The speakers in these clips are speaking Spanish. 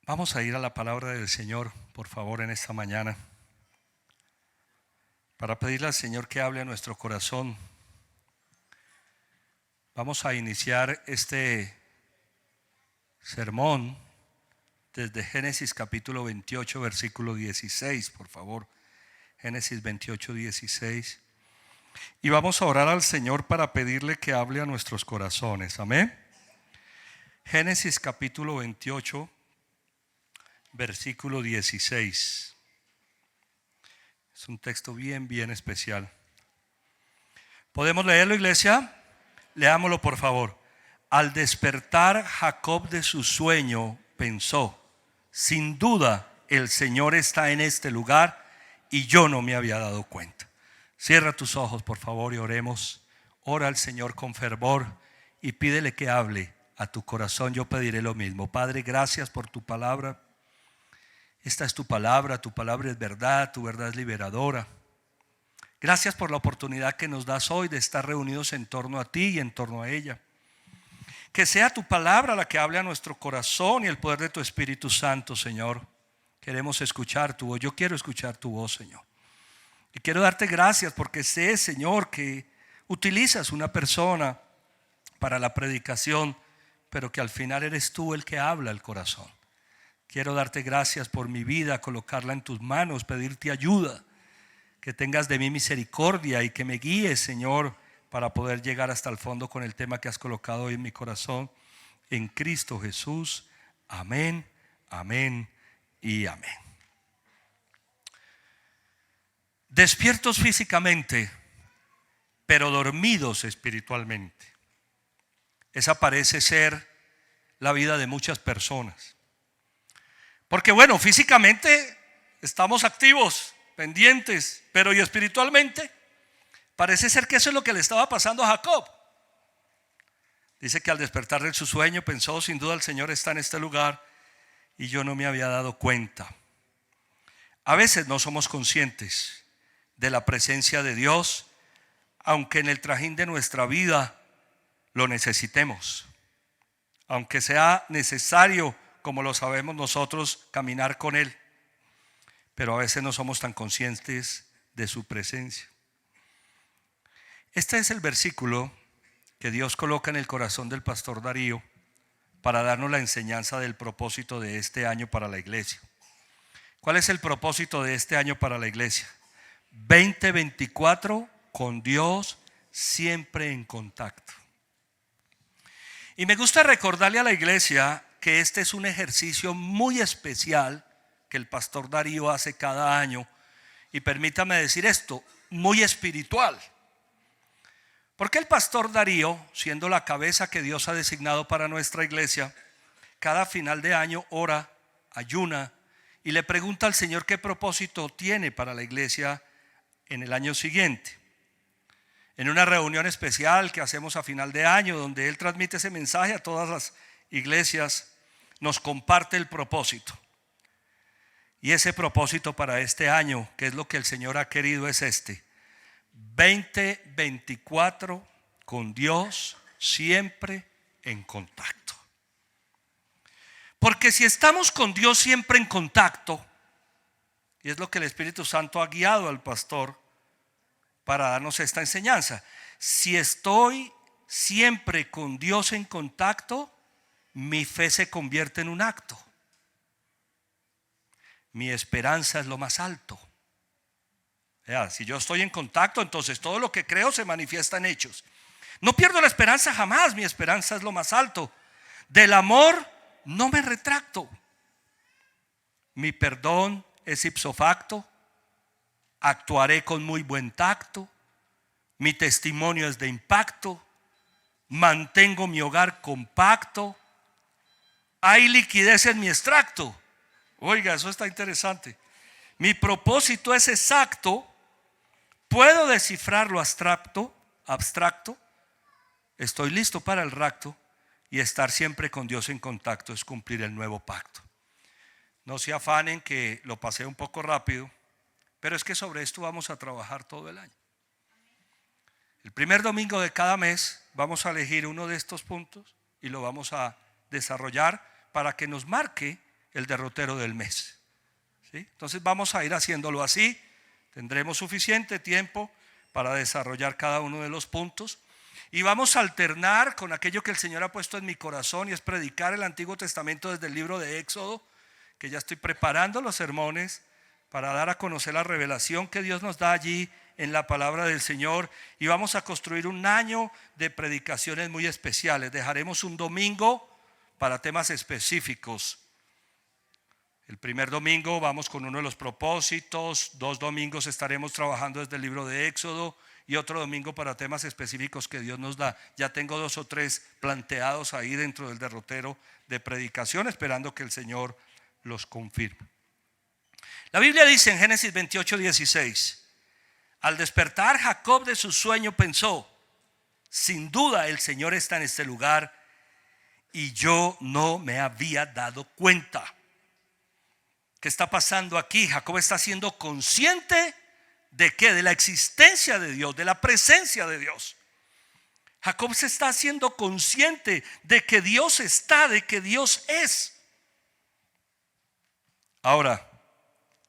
Vamos a ir a la palabra del Señor, por favor, en esta mañana, para pedirle al Señor que hable a nuestro corazón. Vamos a iniciar este sermón desde Génesis capítulo 28, versículo 16, por favor. Génesis 28, 16. Y vamos a orar al Señor para pedirle que hable a nuestros corazones. Amén. Génesis capítulo 28, versículo 16. Es un texto bien especial. ¿Podemos leerlo, iglesia? Leámoslo, por favor. Al despertar Jacob de su sueño, pensó: sin duda el Señor está en este lugar y yo no me había dado cuenta. Cierra tus ojos, por favor, y oremos. Ora al Señor con fervor y pídele que hable a tu corazón. Yo pediré lo mismo. Padre, gracias por tu palabra. Esta es tu palabra es verdad, tu verdad es liberadora. Gracias por la oportunidad que nos das hoy de estar reunidos en torno a ti y en torno a ella. Que sea tu palabra la que hable a nuestro corazón y el poder de tu Espíritu Santo, Señor. Queremos escuchar tu voz. Yo quiero escuchar tu voz, Señor. Y quiero darte gracias porque sé, Señor, que utilizas una persona para la predicación, pero que al final eres tú el que habla al corazón. Quiero darte gracias por mi vida, colocarla en tus manos, pedirte ayuda, que tengas de mí misericordia y que me guíes, Señor, para poder llegar hasta el fondo con el tema que has colocado hoy en mi corazón. En Cristo Jesús. Amén, amén y amén. Despiertos físicamente, pero dormidos espiritualmente. Esa parece ser la vida de muchas personas. Porque bueno, físicamente estamos activos, pendientes, pero ¿y espiritualmente? Parece ser que eso es lo que le estaba pasando a Jacob. Dice que al despertar de su sueño pensó: sin duda el Señor está en este lugar y yo no me había dado cuenta. A veces no somos conscientes de la presencia de Dios, aunque en el trajín de nuestra vida lo necesitemos, aunque sea necesario, como lo sabemos nosotros, caminar con Él, pero a veces no somos tan conscientes de su presencia. Este es el versículo que Dios coloca en el corazón del pastor Darío para darnos la enseñanza del propósito de este año para la iglesia. ¿Cuál es el propósito de este año para la iglesia? 2024 con Dios siempre en contacto. Y me gusta recordarle a la iglesia que este es un ejercicio muy especial que el pastor Darío hace cada año, y permítame decir esto, muy espiritual. Porque el pastor Darío, siendo la cabeza que Dios ha designado para nuestra iglesia, cada final de año ora, ayuna y le pregunta al Señor qué propósito tiene para la iglesia en el año siguiente. En una reunión especial que hacemos a final de año, donde él transmite ese mensaje a todas las iglesias, nos comparte el propósito. Y ese propósito para este año, que es lo que el Señor ha querido, es este: 2024 con Dios siempre en contacto. Porque si estamos con Dios siempre en contacto, y es lo que el Espíritu Santo ha guiado al pastor para darnos esta enseñanza, si estoy siempre con Dios en contacto, mi fe se convierte en un acto. Mi esperanza es lo más alto. Si yo estoy en contacto, entonces todo lo que creo se manifiesta en hechos. No pierdo la esperanza jamás, mi esperanza es lo más alto. Del amor no me retracto. Mi perdón es ipso facto. Actuaré con muy buen tacto. Mi testimonio es de impacto. Mantengo mi hogar compacto. Hay liquidez en mi extracto. Oiga, eso está interesante. Mi propósito es exacto. Puedo descifrar lo abstracto. Estoy listo para el rapto. Y estar siempre con Dios en contacto es cumplir el nuevo pacto. No se afanen que lo pasé un poco rápido, pero es que sobre esto vamos a trabajar todo el año. El primer domingo de cada mes vamos a elegir uno de estos puntos y lo vamos a desarrollar para que nos marque el derrotero del mes. ¿Sí? Entonces vamos a ir haciéndolo así. Tendremos suficiente tiempo para desarrollar cada uno de los puntos. Y vamos a alternar con aquello que el Señor ha puesto en mi corazón, y es predicar el Antiguo Testamento desde el libro de Éxodo, que ya estoy preparando los sermones para dar a conocer la revelación que Dios nos da allí en la palabra del Señor. Y vamos a construir un año de predicaciones muy especiales. Dejaremos un domingo para temas específicos. El primer domingo vamos con uno de los propósitos, 2 domingos estaremos trabajando desde el libro de Éxodo y otro domingo para temas específicos que Dios nos da. Ya tengo 2 o 3 planteados ahí dentro del derrotero de predicación, esperando que el Señor los confirme. La Biblia dice en Génesis 28:16: al despertar Jacob de su sueño pensó, sin duda el Señor está en este lugar y yo no me había dado cuenta. ¿Qué está pasando aquí? Jacob está siendo consciente ¿de qué? De la existencia de Dios, de la presencia de Dios. Jacob se está haciendo consciente de que Dios está, de que Dios es. Ahora,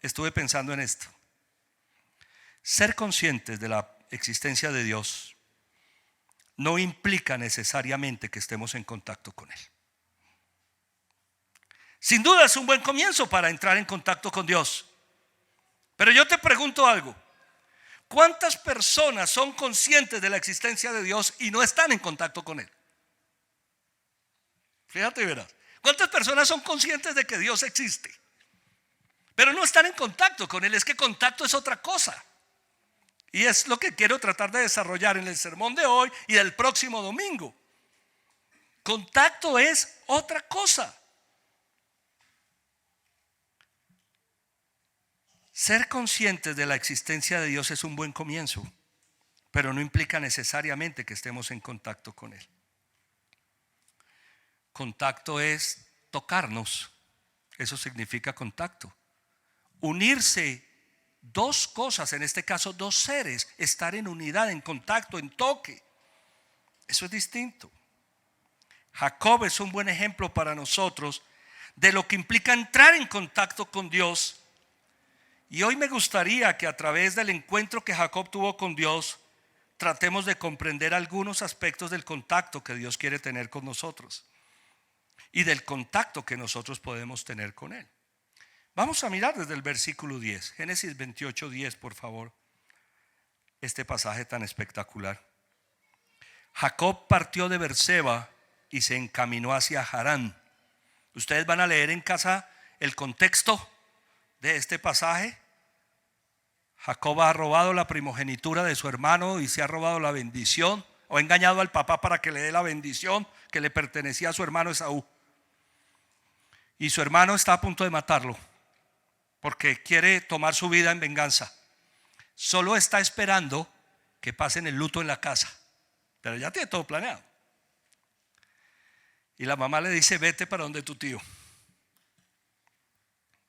estuve pensando en esto. Ser conscientes de la existencia de Dios no implica necesariamente que estemos en contacto con Él. Sin duda es un buen comienzo para entrar en contacto con Dios. Pero yo te pregunto algo: ¿cuántas personas son conscientes de la existencia de Dios y no están en contacto con Él? Fíjate y verás. ¿Cuántas personas son conscientes de que Dios existe, pero no están en contacto con Él? Es que contacto es otra cosa. Y es lo que quiero tratar de desarrollar en el sermón de hoy y del próximo domingo. Contacto es otra cosa. Ser conscientes de la existencia de Dios es un buen comienzo, pero no implica necesariamente que estemos en contacto con Él. Contacto es tocarnos. Eso significa contacto. Unirse 2 cosas, en este caso 2 seres, estar en unidad, en contacto, en toque. Eso es distinto. Jacob es un buen ejemplo para nosotros de lo que implica entrar en contacto con Dios. Y hoy me gustaría que a través del encuentro que Jacob tuvo con Dios, tratemos de comprender algunos aspectos del contacto que Dios quiere tener con nosotros y del contacto que nosotros podemos tener con Él. Vamos a mirar desde el versículo 10, Génesis 28:10, por favor, este pasaje tan espectacular. Jacob partió de Berseba y se encaminó hacia Harán. Ustedes van a leer en casa el contexto de este pasaje. Jacob ha robado la primogenitura de su hermano y se ha robado la bendición, o ha engañado al papá para que le dé la bendición que le pertenecía a su hermano Esaú. Y su hermano está a punto de matarlo porque quiere tomar su vida en venganza. Solo está esperando que pasen el luto en la casa, pero ya tiene todo planeado. Y la mamá le dice: vete para donde tu tío.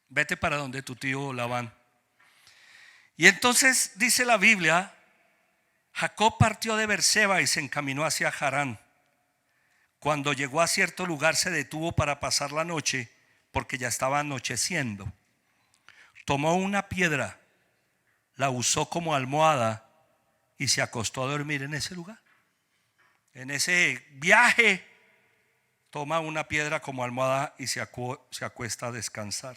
Vete para donde tu tío Labán. Y entonces dice la Biblia: Jacob partió de Berseba y se encaminó hacia Harán. Cuando llegó a cierto lugar se detuvo para pasar la noche, porque ya estaba anocheciendo. Tomó una piedra, la usó como almohada y se acostó a dormir en ese lugar. En ese viaje toma una piedra como almohada y se acuesta a descansar.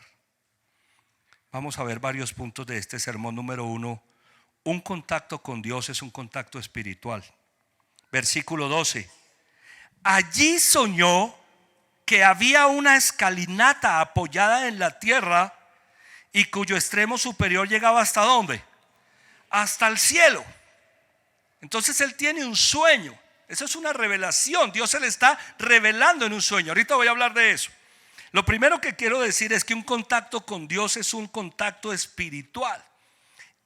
Vamos a ver varios puntos de este sermón. Número 1, un contacto con Dios es un contacto espiritual. Versículo 12: allí soñó que había una escalinata apoyada en la tierra y cuyo extremo superior llegaba ¿hasta dónde? Hasta el cielo. Entonces él tiene un sueño. Eso es una revelación. Dios se le está revelando en un sueño. Ahorita voy a hablar de eso. Lo primero que quiero decir es que un contacto con Dios es un contacto espiritual.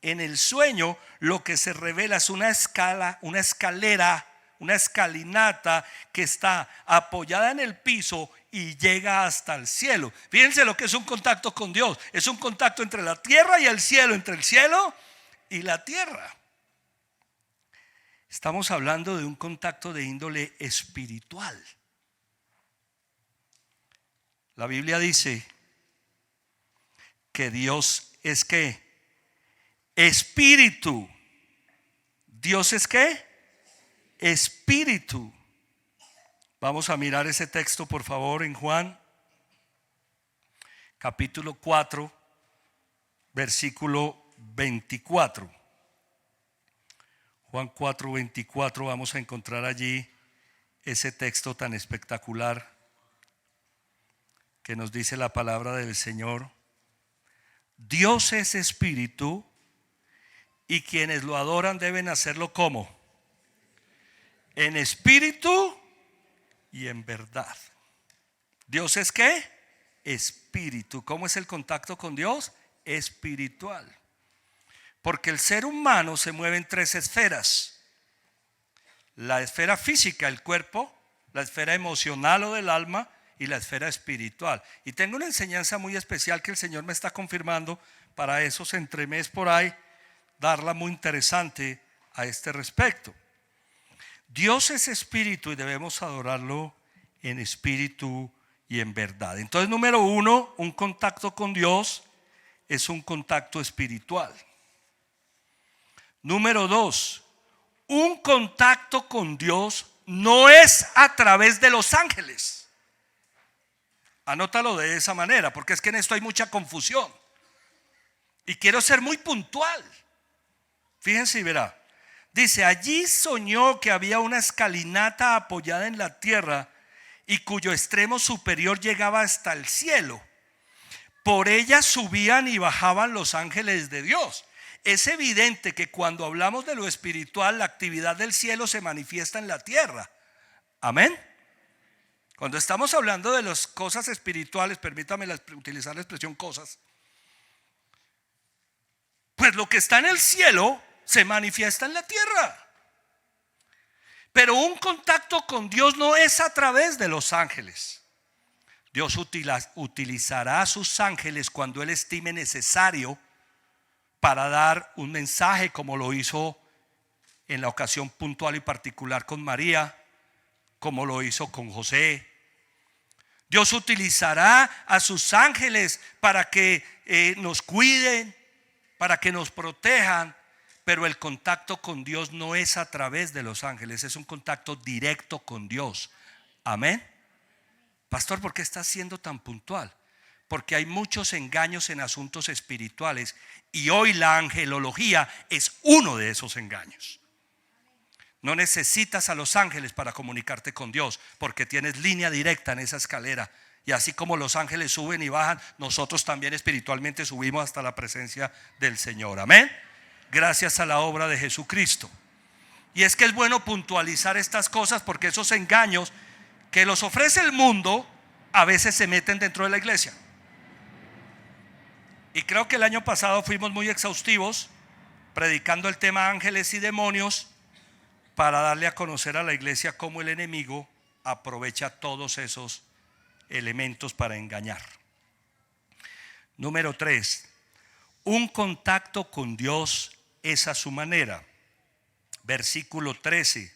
En el sueño lo que se revela es una escalera, una escalinata que está apoyada en el piso y llega hasta el cielo. Fíjense lo que es un contacto con Dios. Es un contacto entre la tierra y el cielo, entre el cielo y la tierra. Estamos hablando de un contacto de índole espiritual. La Biblia dice que Dios es ¿qué? Espíritu. ¿Dios es qué? Espíritu. Vamos a mirar ese texto, por favor, en Juan, capítulo 4, versículo 24. Juan 4, 24, vamos a encontrar allí ese texto tan espectacular que nos dice la palabra del Señor. Dios es espíritu y quienes lo adoran deben hacerlo ¿cómo? En espíritu y en verdad. ¿Dios es qué? Espíritu. ¿Cómo es el contacto con Dios? Espiritual. Porque el ser humano se mueve en tres esferas: la esfera física, el cuerpo, la esfera emocional o del alma y la esfera espiritual. Y tengo una enseñanza muy especial que el Señor me está confirmando para esos entremés por ahí, darla muy interesante a este respecto. Dios es espíritu y debemos adorarlo en espíritu y en verdad. Entonces, número uno, un contacto con Dios es un contacto espiritual. Número dos, un contacto con Dios no es a través de los ángeles. Anótalo de esa manera, porque es que en esto hay mucha confusión. Y quiero ser muy puntual. Fíjense y verá. Dice, allí soñó que había una escalinata apoyada en la tierra y cuyo extremo superior llegaba hasta el cielo. Por ella subían y bajaban los ángeles de Dios. Es evidente que cuando hablamos de lo espiritual, la actividad del cielo se manifiesta en la tierra. Amén. Cuando estamos hablando de las cosas espirituales, permítame utilizar la expresión cosas, pues lo que está en el cielo se manifiesta en la tierra. Pero un contacto con Dios no es a través de los ángeles. Dios utilizará a sus ángeles cuando Él estime necesario para dar un mensaje, como lo hizo en la ocasión puntual y particular con María, como lo hizo con José. Dios utilizará a sus ángeles para que nos cuiden, para que nos protejan. Pero el contacto con Dios no es a través de los ángeles, es un contacto directo con Dios. Amén. Pastor, ¿por qué está siendo tan puntual? Porque hay muchos engaños en asuntos espirituales y hoy la angelología es uno de esos engaños. No necesitas a los ángeles para comunicarte con Dios, porque tienes línea directa en esa escalera. Y así como los ángeles suben y bajan, nosotros también espiritualmente subimos hasta la presencia del Señor. Amén. Gracias a la obra de Jesucristo. Y es que es bueno puntualizar estas cosas, porque esos engaños que los ofrece el mundo a veces se meten dentro de la iglesia. Y creo que el año pasado fuimos muy exhaustivos predicando el tema ángeles y demonios, para darle a conocer a la iglesia cómo el enemigo aprovecha todos esos elementos para engañar. Número 3, un contacto con Dios es a su manera. Versículo 13,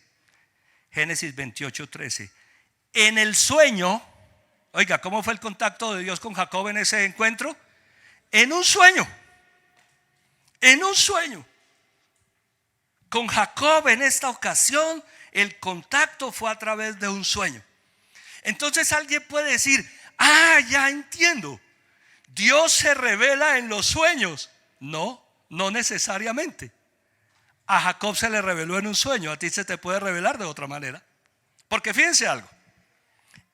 Génesis 28, 13. En el sueño, oiga, ¿cómo fue el contacto de Dios con Jacob en ese encuentro? En un sueño. En un sueño. Con Jacob en esta ocasión el contacto fue a través de un sueño. Entonces alguien puede decir, ya entiendo, Dios se revela en los sueños. No, no necesariamente. A Jacob se le reveló en un sueño, a ti se te puede revelar de otra manera. Porque fíjense algo,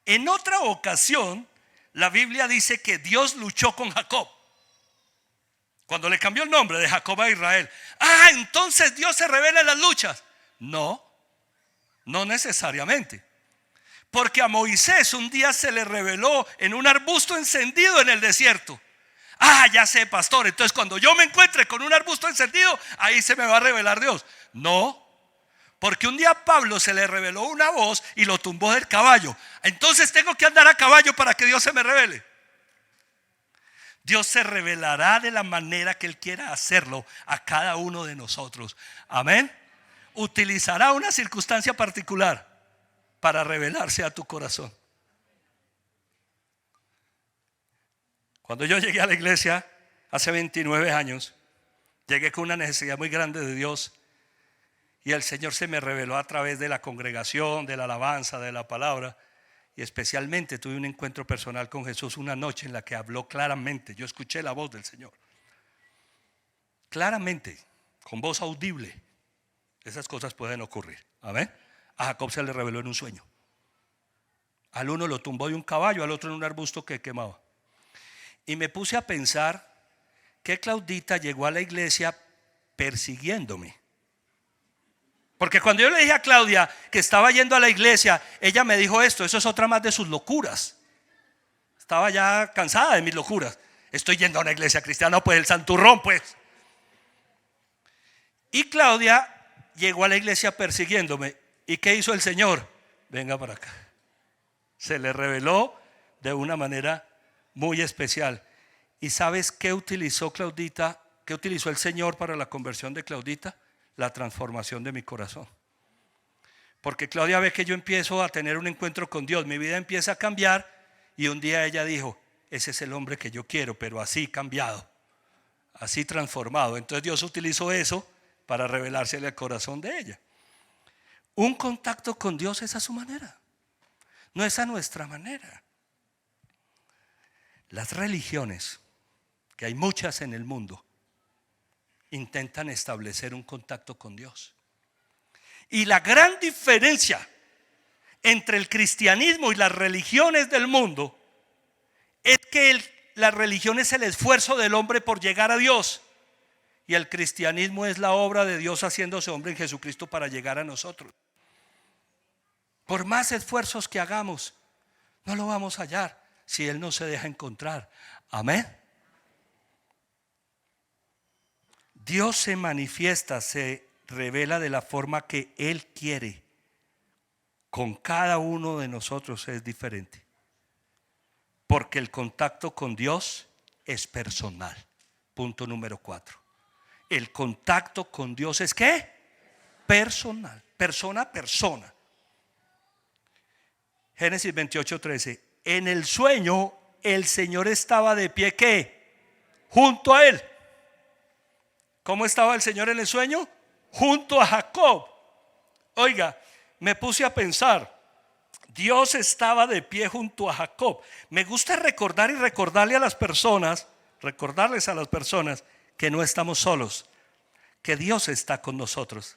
en otra ocasión la Biblia dice que Dios luchó con Jacob. Cuando le cambió el nombre de Jacob a Israel. Entonces Dios se revela en las luchas. No, no necesariamente. Porque a Moisés un día se le reveló en un arbusto encendido en el desierto. Ya sé, pastor, entonces cuando yo me encuentre con un arbusto encendido, ahí se me va a revelar Dios. No, porque un día a Pablo se le reveló una voz y lo tumbó del caballo. Entonces tengo que andar a caballo para que Dios se me revele. Dios se revelará de la manera que Él quiera hacerlo a cada uno de nosotros. Amén. Utilizará una circunstancia particular para revelarse a tu corazón. Cuando yo llegué a la iglesia, hace 29 años, llegué con una necesidad muy grande de Dios y el Señor se me reveló a través de la congregación, de la alabanza, de la palabra, y especialmente tuve un encuentro personal con Jesús una noche en la que habló claramente. Yo escuché la voz del Señor claramente, con voz audible. Esas cosas pueden ocurrir. Amén. A Jacob se le reveló en un sueño. Al uno lo tumbó de un caballo, al otro en un arbusto que quemaba. Y me puse a pensar que Claudita llegó a la iglesia persiguiéndome. Porque cuando yo le dije a Claudia que estaba yendo a la iglesia, ella me dijo esto: eso es otra más de sus locuras. Estaba ya cansada de mis locuras. Estoy yendo a una iglesia cristiana, pues el santurrón, pues. Y Claudia llegó a la iglesia persiguiéndome. ¿Y qué hizo el Señor? Venga para acá. Se le reveló de una manera muy especial. ¿Y sabes qué utilizó Claudita? ¿Qué utilizó el Señor para la conversión de Claudita? La transformación de mi corazón. Porque Claudia ve que yo empiezo a tener un encuentro con Dios, mi vida empieza a cambiar, y un día ella dijo: ese es el hombre que yo quiero, pero así cambiado, así transformado. Entonces Dios utilizó eso para revelársele al corazón de ella. Un contacto con Dios es a su manera, no es a nuestra manera. Las religiones, que hay muchas en el mundo, intentan establecer un contacto con Dios. Y la gran diferencia entre el cristianismo y las religiones del mundo es que la religión es el esfuerzo del hombre por llegar a Dios, y el cristianismo es la obra de Dios haciéndose hombre en Jesucristo para llegar a nosotros. Por más esfuerzos que hagamos, no lo vamos a hallar si Él no se deja encontrar. Amén. Dios se manifiesta, se revela de la forma que Él quiere. Con cada uno de nosotros es diferente, porque el contacto con Dios es personal. Punto número 4. El contacto con Dios es ¿qué? Personal, persona a persona. Génesis 28:13. En el sueño el Señor estaba de pie ¿qué? Junto a él. ¿Cómo estaba el Señor en el sueño? Junto a Jacob. Oiga, me puse a pensar, Dios estaba de pie junto a Jacob. Me gusta recordar y recordarles a las personas que no estamos solos, que Dios está con nosotros,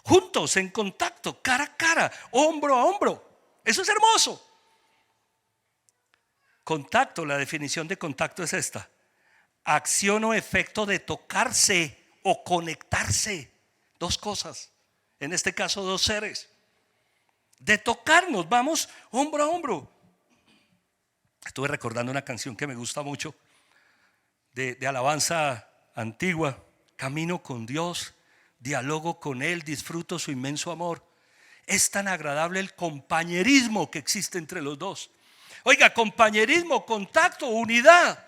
juntos, en contacto, cara a cara, hombro a hombro. Eso es hermoso. Contacto, la definición de contacto es esta: acción o efecto de tocarse o conectarse. Dos cosas, en este caso dos seres. De tocarnos, vamos hombro a hombro. Estuve recordando una canción que me gusta mucho, de alabanza antigua: camino con Dios, dialogo con Él, disfruto su inmenso amor. Es tan agradable el compañerismo que existe entre los dos. Oiga, compañerismo, contacto, unidad.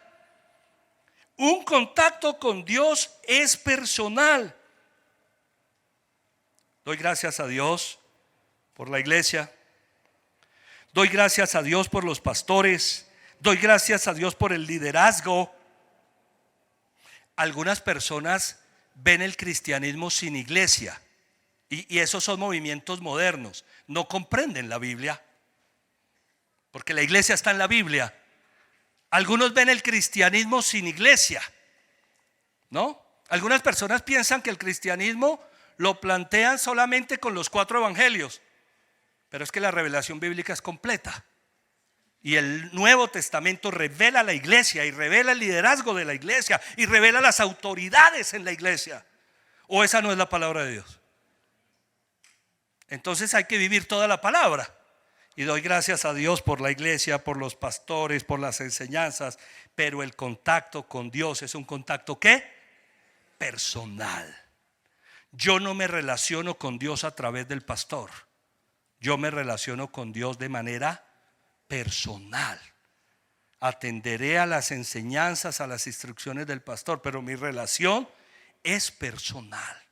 Un contacto con Dios es personal. Doy gracias a Dios por la iglesia. Doy gracias a Dios por los pastores. Doy gracias a Dios por el liderazgo. Algunas personas ven el cristianismo sin iglesia, y esos son movimientos modernos. No comprenden la Biblia, porque la iglesia está en la Biblia. Algunos ven el cristianismo sin iglesia, ¿no? Algunas personas piensan que el cristianismo lo plantean solamente con los 4 evangelios, pero es que la revelación bíblica es completa. Y el Nuevo Testamento revela la iglesia, y revela el liderazgo de la iglesia, y revela las autoridades en la iglesia. ¿O esa no es la palabra de Dios? Entonces hay que vivir toda la palabra. Y doy gracias a Dios por la iglesia, por los pastores, por las enseñanzas. Pero el contacto con Dios es un contacto ¿qué? Personal. Yo no me relaciono con Dios a través del pastor. Yo me relaciono con Dios de manera personal. Atenderé a las enseñanzas, a las instrucciones del pastor, pero mi relación es personal,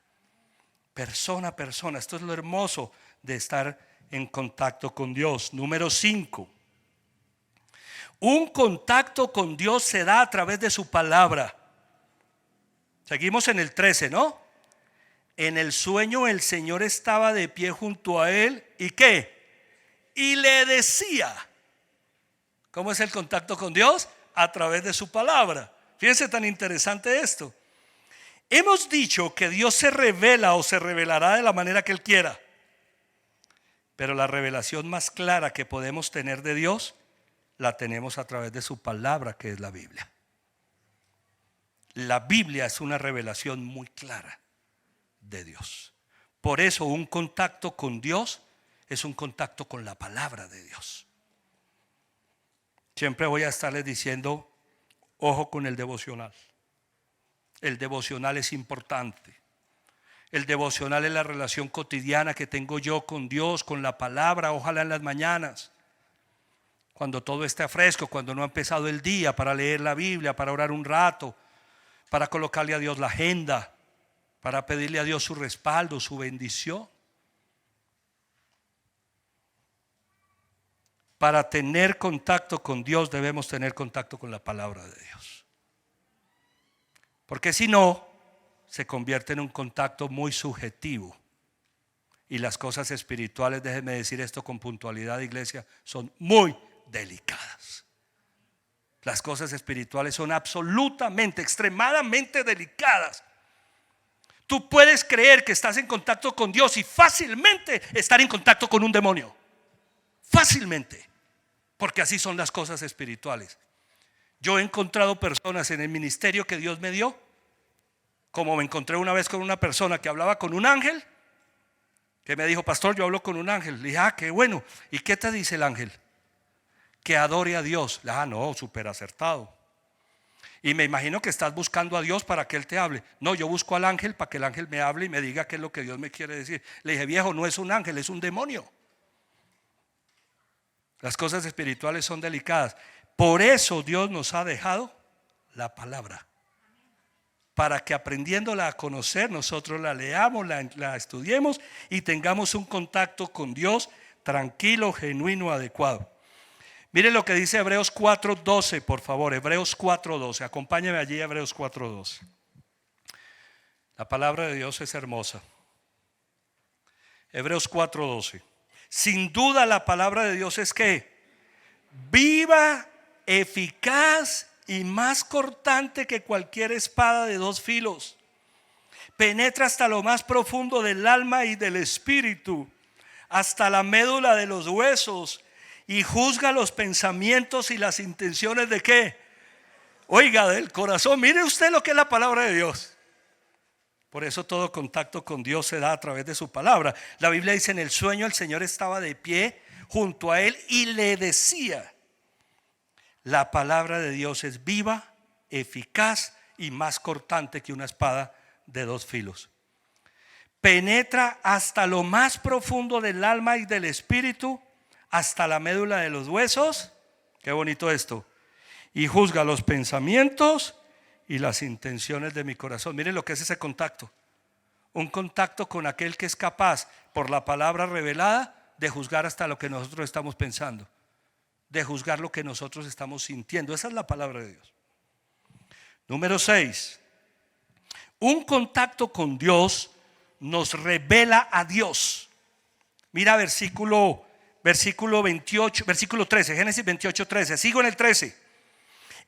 persona a persona. Esto es lo hermoso de estar en contacto con Dios. Número 5. Un contacto con Dios se da a través de su palabra. Seguimos en el 13, ¿no? En el sueño el Señor estaba de pie junto a él. ¿Y qué? Y le decía. ¿Cómo es el contacto con Dios? A través de su palabra. Fíjense tan interesante esto. Hemos dicho que Dios se revela o se revelará de la manera que Él quiera. Pero la revelación más clara que podemos tener de Dios la tenemos a través de su palabra, que es la Biblia. La Biblia es una revelación muy clara de Dios. Por eso un contacto con Dios es un contacto con la palabra de Dios. Siempre voy a estarles diciendo, ojo con el devocional. El devocional es importante. El devocional es la relación cotidiana que tengo yo con Dios, con la palabra, ojalá en las mañanas. Cuando todo está fresco, cuando no ha empezado el día, para leer la Biblia, para orar un rato, para colocarle a Dios la agenda, para pedirle a Dios su respaldo, su bendición. Para tener contacto con Dios debemos tener contacto con la palabra de Dios. Porque si no, se convierte en un contacto muy subjetivo. Y las cosas espirituales, déjenme decir esto con puntualidad, iglesia, son muy delicadas. Las cosas espirituales son absolutamente, extremadamente delicadas. Tú puedes creer que estás en contacto con Dios y fácilmente estar en contacto con un demonio. Fácilmente. Porque así son las cosas espirituales. Yo he encontrado personas en el ministerio que Dios me dio, como me encontré una vez con una persona que hablaba con un ángel, que me dijo, pastor, yo hablo con un ángel. Le dije, qué bueno. ¿Y qué te dice el ángel? Que adore a Dios. Le dije, no, súper acertado. Y me imagino que estás buscando a Dios para que Él te hable. No, yo busco al ángel para que el ángel me hable y me diga qué es lo que Dios me quiere decir. Le dije, viejo, no es un ángel, es un demonio. Las cosas espirituales son delicadas. Por eso Dios nos ha dejado la palabra. Para que aprendiéndola a conocer, nosotros la leamos, la estudiemos y tengamos un contacto con Dios tranquilo, genuino, adecuado. Miren lo que dice Hebreos 4:12, por favor. Hebreos 4:12. Acompáñeme allí, Hebreos 4:12. La palabra de Dios es hermosa. Hebreos 4:12. Sin duda la palabra de Dios es que viva, eficaz y más cortante que cualquier espada de dos filos. Penetra hasta lo más profundo del alma y del espíritu, hasta la médula de los huesos, y juzga los pensamientos y las intenciones de ¿qué? Oiga, del corazón. Mire usted lo que es la palabra de Dios. Por eso todo contacto con Dios se da a través de su palabra. La Biblia dice, en el sueño el Señor estaba de pie junto a él y le decía. La palabra de Dios es viva, eficaz y más cortante que una espada de dos filos. Penetra hasta lo más profundo del alma y del espíritu, hasta la médula de los huesos. Qué bonito esto. Y juzga los pensamientos y las intenciones de mi corazón. Miren lo que es ese contacto. Un contacto con aquel que es capaz, por la palabra revelada, de juzgar hasta lo que nosotros estamos pensando, de juzgar lo que nosotros estamos sintiendo. Esa es la palabra de Dios. Número 6. Un contacto con Dios nos revela a Dios. Mira versículo 28, versículo 13, Génesis 28:13. Sigo en el 13.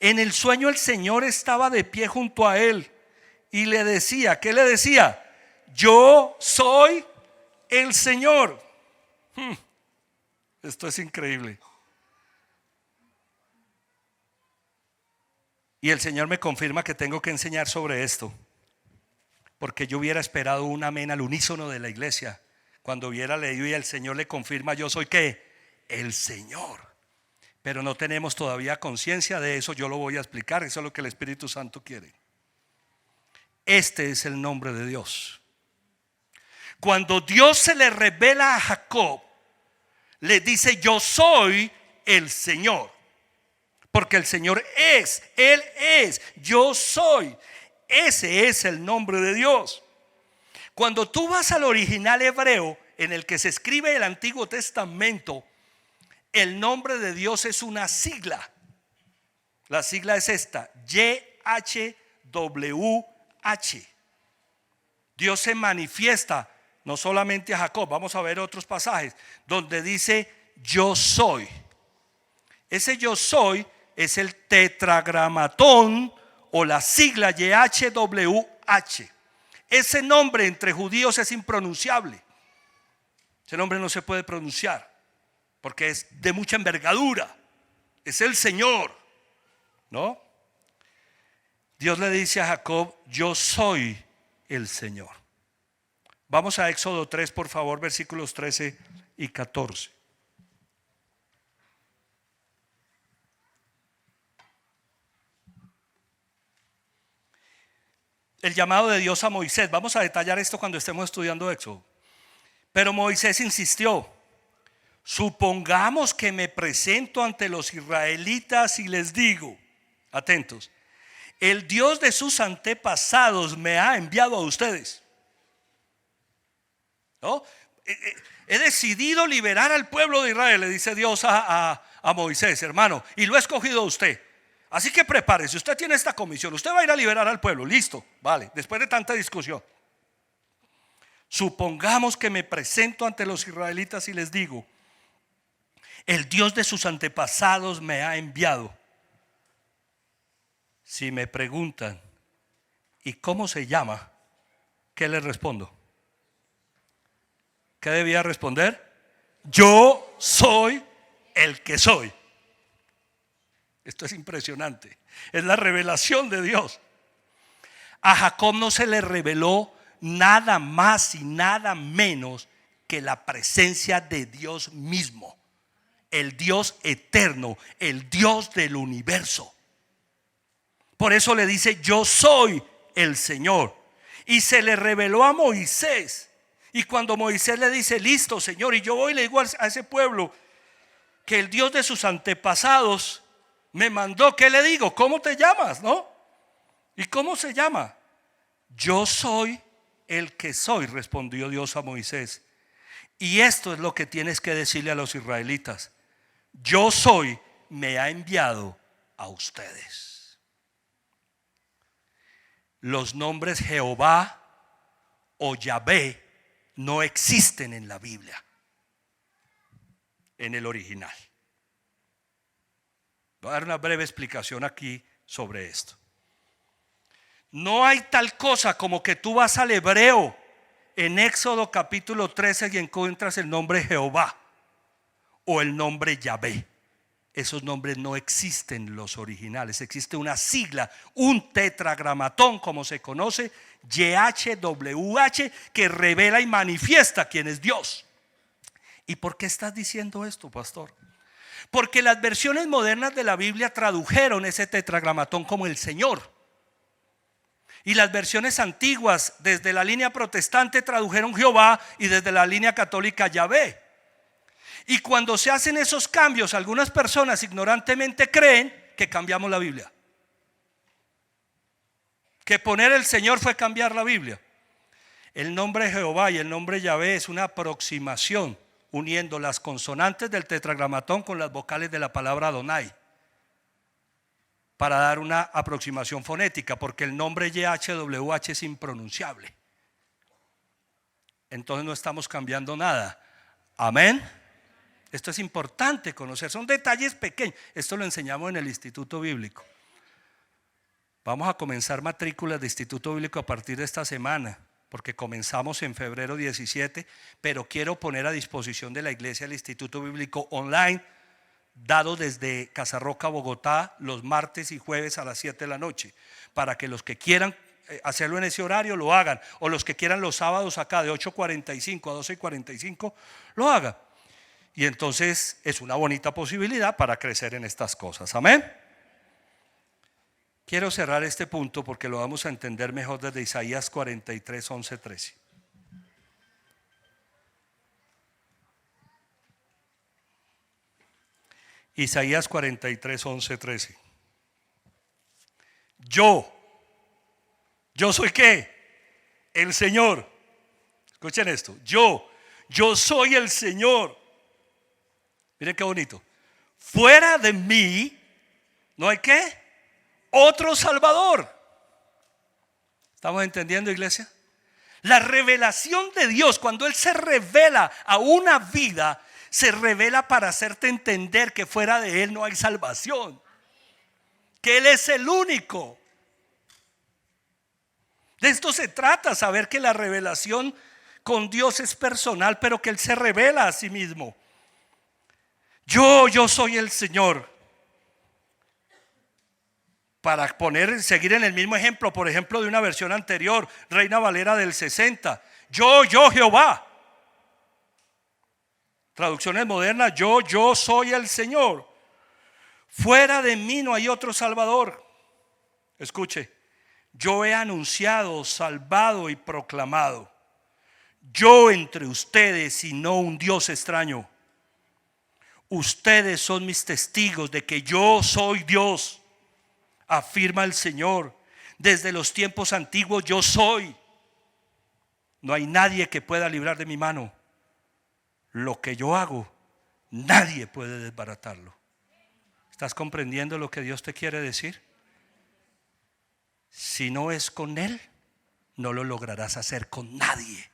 En el sueño el Señor estaba de pie junto a él y le decía, ¿qué le decía? Yo soy el Señor. Esto es increíble. Y el Señor me confirma que tengo que enseñar sobre esto, porque yo hubiera esperado un amén al unísono de la iglesia cuando hubiera leído y el Señor le confirma, yo soy ¿qué? El Señor. Pero no tenemos todavía conciencia de eso. Yo lo voy a explicar. Eso es lo que el Espíritu Santo quiere. Este es el nombre de Dios. Cuando Dios se le revela a Jacob, le dice, yo soy el Señor. Porque el Señor es, Él es, yo soy. Ese es el nombre de Dios. Cuando tú vas al original hebreo en el que se escribe el Antiguo Testamento, el nombre de Dios es una sigla. La sigla es esta: YHWH. Dios se manifiesta no solamente a Jacob, vamos a ver otros pasajes donde dice yo soy. Ese yo soy es el tetragramatón o la sigla YHWH. Ese nombre entre judíos es impronunciable. Ese nombre no se puede pronunciar porque es de mucha envergadura. Es el Señor, ¿no? Dios le dice a Jacob, yo soy el Señor. Vamos a Éxodo 3, por favor, versículos 13 y 14. El llamado de Dios a Moisés. Vamos a detallar esto cuando estemos estudiando Éxodo. Pero Moisés insistió, supongamos que me presento ante los israelitas y les digo, atentos, el Dios de sus antepasados me ha enviado a ustedes. ¿No? He decidido liberar al pueblo de Israel, le dice Dios a Moisés, hermano, y lo he escogido a usted. Así que prepárese, usted tiene esta comisión, usted va a ir a liberar al pueblo, listo, vale, después de tanta discusión. Supongamos que me presento ante los israelitas y les digo, el Dios de sus antepasados me ha enviado. Si me preguntan, ¿y cómo se llama? ¿Qué les respondo? ¿Qué debía responder? Yo soy el que soy. Esto es impresionante. Es la revelación de Dios. A Jacob no se le reveló nada más y nada menos que la presencia de Dios mismo. El Dios eterno, el Dios del universo. Por eso le dice, yo soy el Señor. Y se le reveló a Moisés. Y cuando Moisés le dice, listo, Señor, y yo voy y le digo a ese pueblo que el Dios de sus antepasados me mandó, ¿qué le digo? ¿Cómo te llamas? ¿No? ¿Y cómo se llama? Yo soy el que soy, respondió Dios a Moisés. Y esto es lo que tienes que decirle a los israelitas. Yo soy, me ha enviado a ustedes. Los nombres Jehová o Yahvé no existen en la Biblia, en el original. Voy a dar una breve explicación aquí sobre esto. No hay tal cosa como que tú vas al hebreo en Éxodo capítulo 13 y encuentras el nombre Jehová o el nombre Yahvé. Esos nombres no existen en los originales. Existe una sigla, un tetragramatón como se conoce, YHWH, que revela y manifiesta quién es Dios. ¿Y por qué estás diciendo esto, pastor? Porque las versiones modernas de la Biblia tradujeron ese tetragramatón como el Señor. Y las versiones antiguas desde la línea protestante tradujeron Jehová y desde la línea católica Yahvé. Y cuando se hacen esos cambios, algunas personas ignorantemente creen que cambiamos la Biblia. Que poner el Señor fue cambiar la Biblia. El nombre Jehová y el nombre Yahvé es una aproximación uniendo las consonantes del tetragramatón con las vocales de la palabra Adonai, para dar una aproximación fonética, porque el nombre YHWH es impronunciable. Entonces no estamos cambiando nada. Amén. Esto es importante conocer, son detalles pequeños. Esto lo enseñamos en el Instituto Bíblico. Vamos a comenzar matrículas de Instituto Bíblico a partir de esta semana, porque comenzamos en febrero 17, pero quiero poner a disposición de la iglesia el Instituto Bíblico online, dado desde Casarroca, Bogotá, los martes y jueves a las 7 de la noche, para que los que quieran hacerlo en ese horario lo hagan, o los que quieran los sábados acá de 8:45 a 12:45 lo hagan. Y entonces es una bonita posibilidad para crecer en estas cosas. Amén. Quiero cerrar este punto porque lo vamos a entender mejor desde Isaías 43, 11, 13. Isaías 43, 11, 13. Yo soy ¿qué? El Señor. Escuchen esto. Yo soy el Señor. Miren qué bonito. Fuera de mí no hay ¿qué? Otro Salvador. ¿Estamos entendiendo, iglesia? La revelación de Dios, cuando Él se revela a una vida, se revela para hacerte entender que fuera de Él no hay salvación, que Él es el único. De esto se trata, saber que la revelación con Dios es personal, pero que Él se revela a sí mismo. Yo soy el Señor. Para seguir en el mismo ejemplo, por ejemplo, de una versión anterior, Reina Valera del 60. Yo Jehová. Traducciones modernas, yo soy el Señor. Fuera de mí no hay otro Salvador. Escuche, yo he anunciado, salvado y proclamado. Yo entre ustedes y no un Dios extraño. Ustedes son mis testigos de que yo soy Dios. Afirma el Señor, desde los tiempos antiguos yo soy. No hay nadie que pueda librar de mi mano. Lo que yo hago, nadie puede desbaratarlo. ¿Estás comprendiendo lo que Dios te quiere decir? Si no es con Él, no lo lograrás hacer con nadie,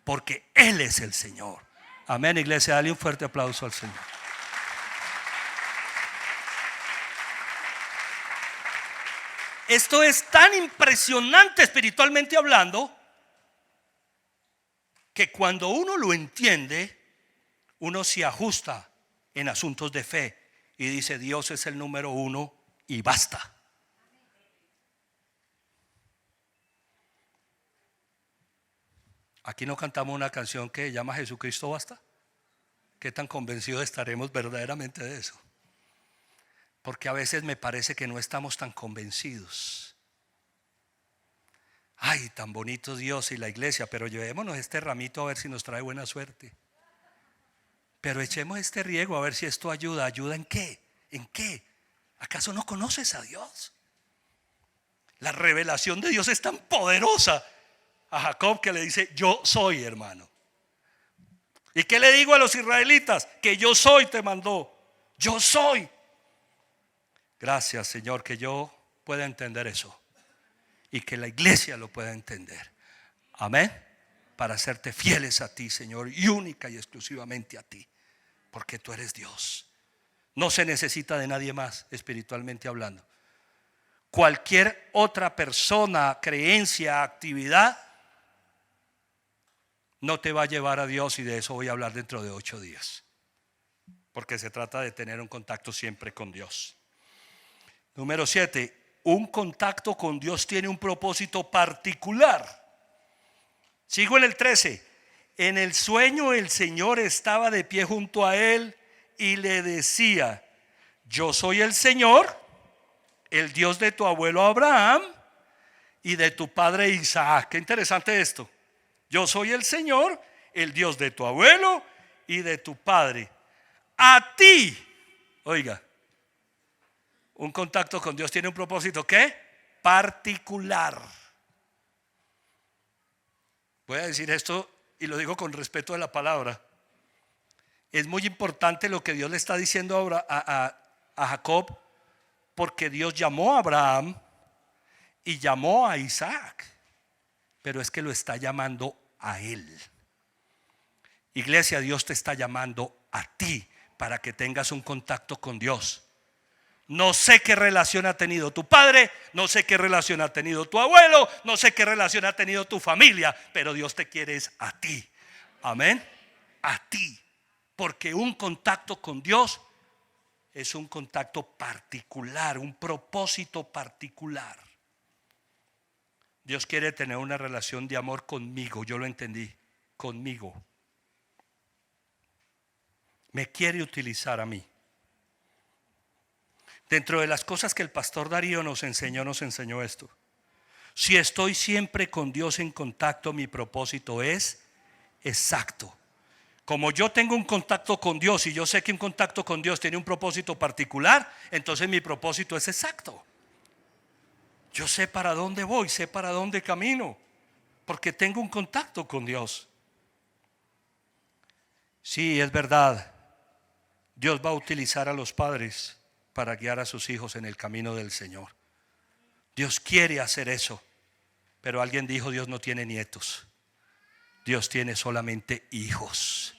porque Él es el Señor. Amén, iglesia, dale un fuerte aplauso al Señor. Esto es tan impresionante espiritualmente hablando, que cuando uno lo entiende, uno se ajusta en asuntos de fe y dice: Dios es el número uno y basta. Aquí no cantamos una canción que llama Jesucristo basta. ¿Qué tan convencidos estaremos verdaderamente de eso? Porque a veces me parece que no estamos tan convencidos. Ay, tan bonito Dios y la iglesia, pero llevémonos este ramito a ver si nos trae buena suerte. Pero echemos este riego a ver si esto ayuda. ¿Ayuda en qué? ¿En qué? ¿Acaso no conoces a Dios? La revelación de Dios es tan poderosa a Jacob que le dice: yo soy, hermano. ¿Y qué le digo a los israelitas? Que yo soy te mandó. Yo soy. Gracias, Señor, que yo pueda entender eso y que la iglesia lo pueda entender. Amén. Para hacerte fieles a ti, Señor, y única y exclusivamente a ti, porque tú eres Dios. No se necesita de nadie más, espiritualmente hablando. Cualquier otra persona, creencia, actividad no te va a llevar a Dios, y de eso voy a hablar dentro de 8 días, porque se trata de tener un contacto siempre con Dios. Número 7, un contacto con Dios tiene un propósito particular. Sigo en el 13. En el sueño el Señor estaba de pie junto a él y le decía: yo soy el Señor, el Dios de tu abuelo Abraham y de tu padre Isaac. Qué interesante esto. Yo soy el Señor, el Dios de tu abuelo y de tu padre. A ti, oiga, un contacto con Dios tiene un propósito, ¿qué? Particular. Voy a decir esto y lo digo con respeto de la palabra. Es muy importante lo que Dios le está diciendo a Jacob, porque Dios llamó a Abraham y llamó a Isaac, pero es que lo está llamando a él. Iglesia, Dios te está llamando a ti para que tengas un contacto con Dios. No sé qué relación ha tenido tu padre, no sé qué relación ha tenido tu abuelo, no sé qué relación ha tenido tu familia, pero Dios te quiere es a ti. Amén. A ti. Porque un contacto con Dios es un contacto particular, un propósito particular. Dios quiere tener una relación de amor conmigo, yo lo entendí, conmigo. Me quiere utilizar a mí. Dentro de las cosas que el pastor Darío nos enseñó esto. Si estoy siempre con Dios en contacto, mi propósito es exacto. Como yo tengo un contacto con Dios y yo sé que un contacto con Dios tiene un propósito particular, entonces mi propósito es exacto. Yo sé para dónde voy, sé para dónde camino, porque tengo un contacto con Dios. Sí, es verdad. Dios va a utilizar a los padres para guiar a sus hijos en el camino del Señor. Dios quiere hacer eso. Pero alguien dijo: Dios no tiene nietos, Dios tiene solamente hijos.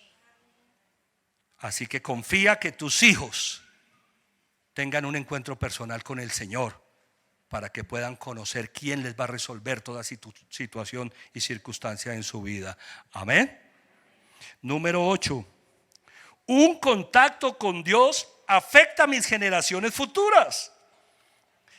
Así que confía que tus hijos tengan un encuentro personal con el Señor, para que puedan conocer quién les va a resolver toda situación y circunstancia en su vida. Amén. Número 8. Un contacto con Dios afecta a mis generaciones futuras.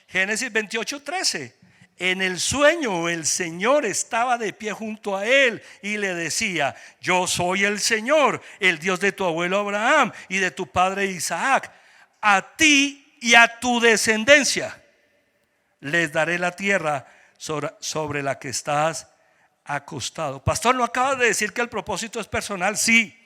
Génesis 28:13. En el sueño el Señor estaba de pie junto a él y le decía: yo soy el Señor, el Dios de tu abuelo Abraham y de tu padre Isaac. A ti y a tu descendencia les daré la tierra sobre la que estás acostado. Pastor, ¿no acabas de decir que el propósito es personal? Sí.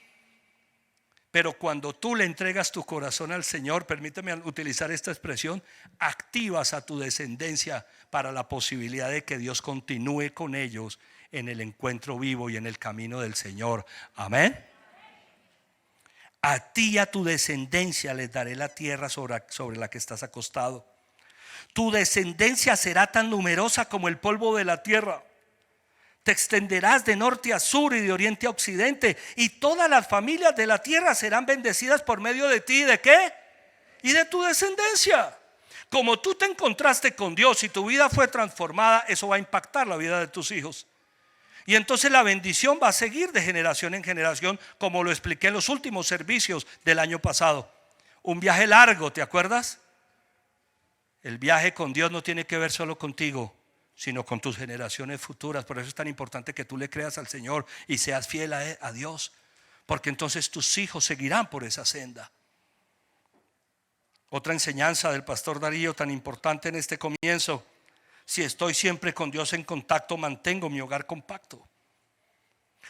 Pero cuando tú le entregas tu corazón al Señor, permíteme utilizar esta expresión, activas a tu descendencia para la posibilidad de que Dios continúe con ellos en el encuentro vivo y en el camino del Señor. Amén. A ti y a tu descendencia les daré la tierra sobre la que estás acostado. Tu descendencia será tan numerosa como el polvo de la tierra. Te extenderás de norte a sur y de oriente a occidente, y todas las familias de la tierra serán bendecidas por medio de ti. ¿De qué? Y de tu descendencia. Como tú te encontraste con Dios y tu vida fue transformada, eso va a impactar la vida de tus hijos. Y entonces la bendición va a seguir de generación en generación, como lo expliqué en los últimos servicios del año pasado. Un viaje largo, ¿te acuerdas? El viaje con Dios no tiene que ver solo contigo, sino con tus generaciones futuras. Por eso es tan importante que tú le creas al Señor y seas fiel a Dios, porque entonces tus hijos seguirán por esa senda. Otra enseñanza del pastor Darío tan importante en este comienzo: si estoy siempre con Dios en contacto, mantengo mi hogar compacto.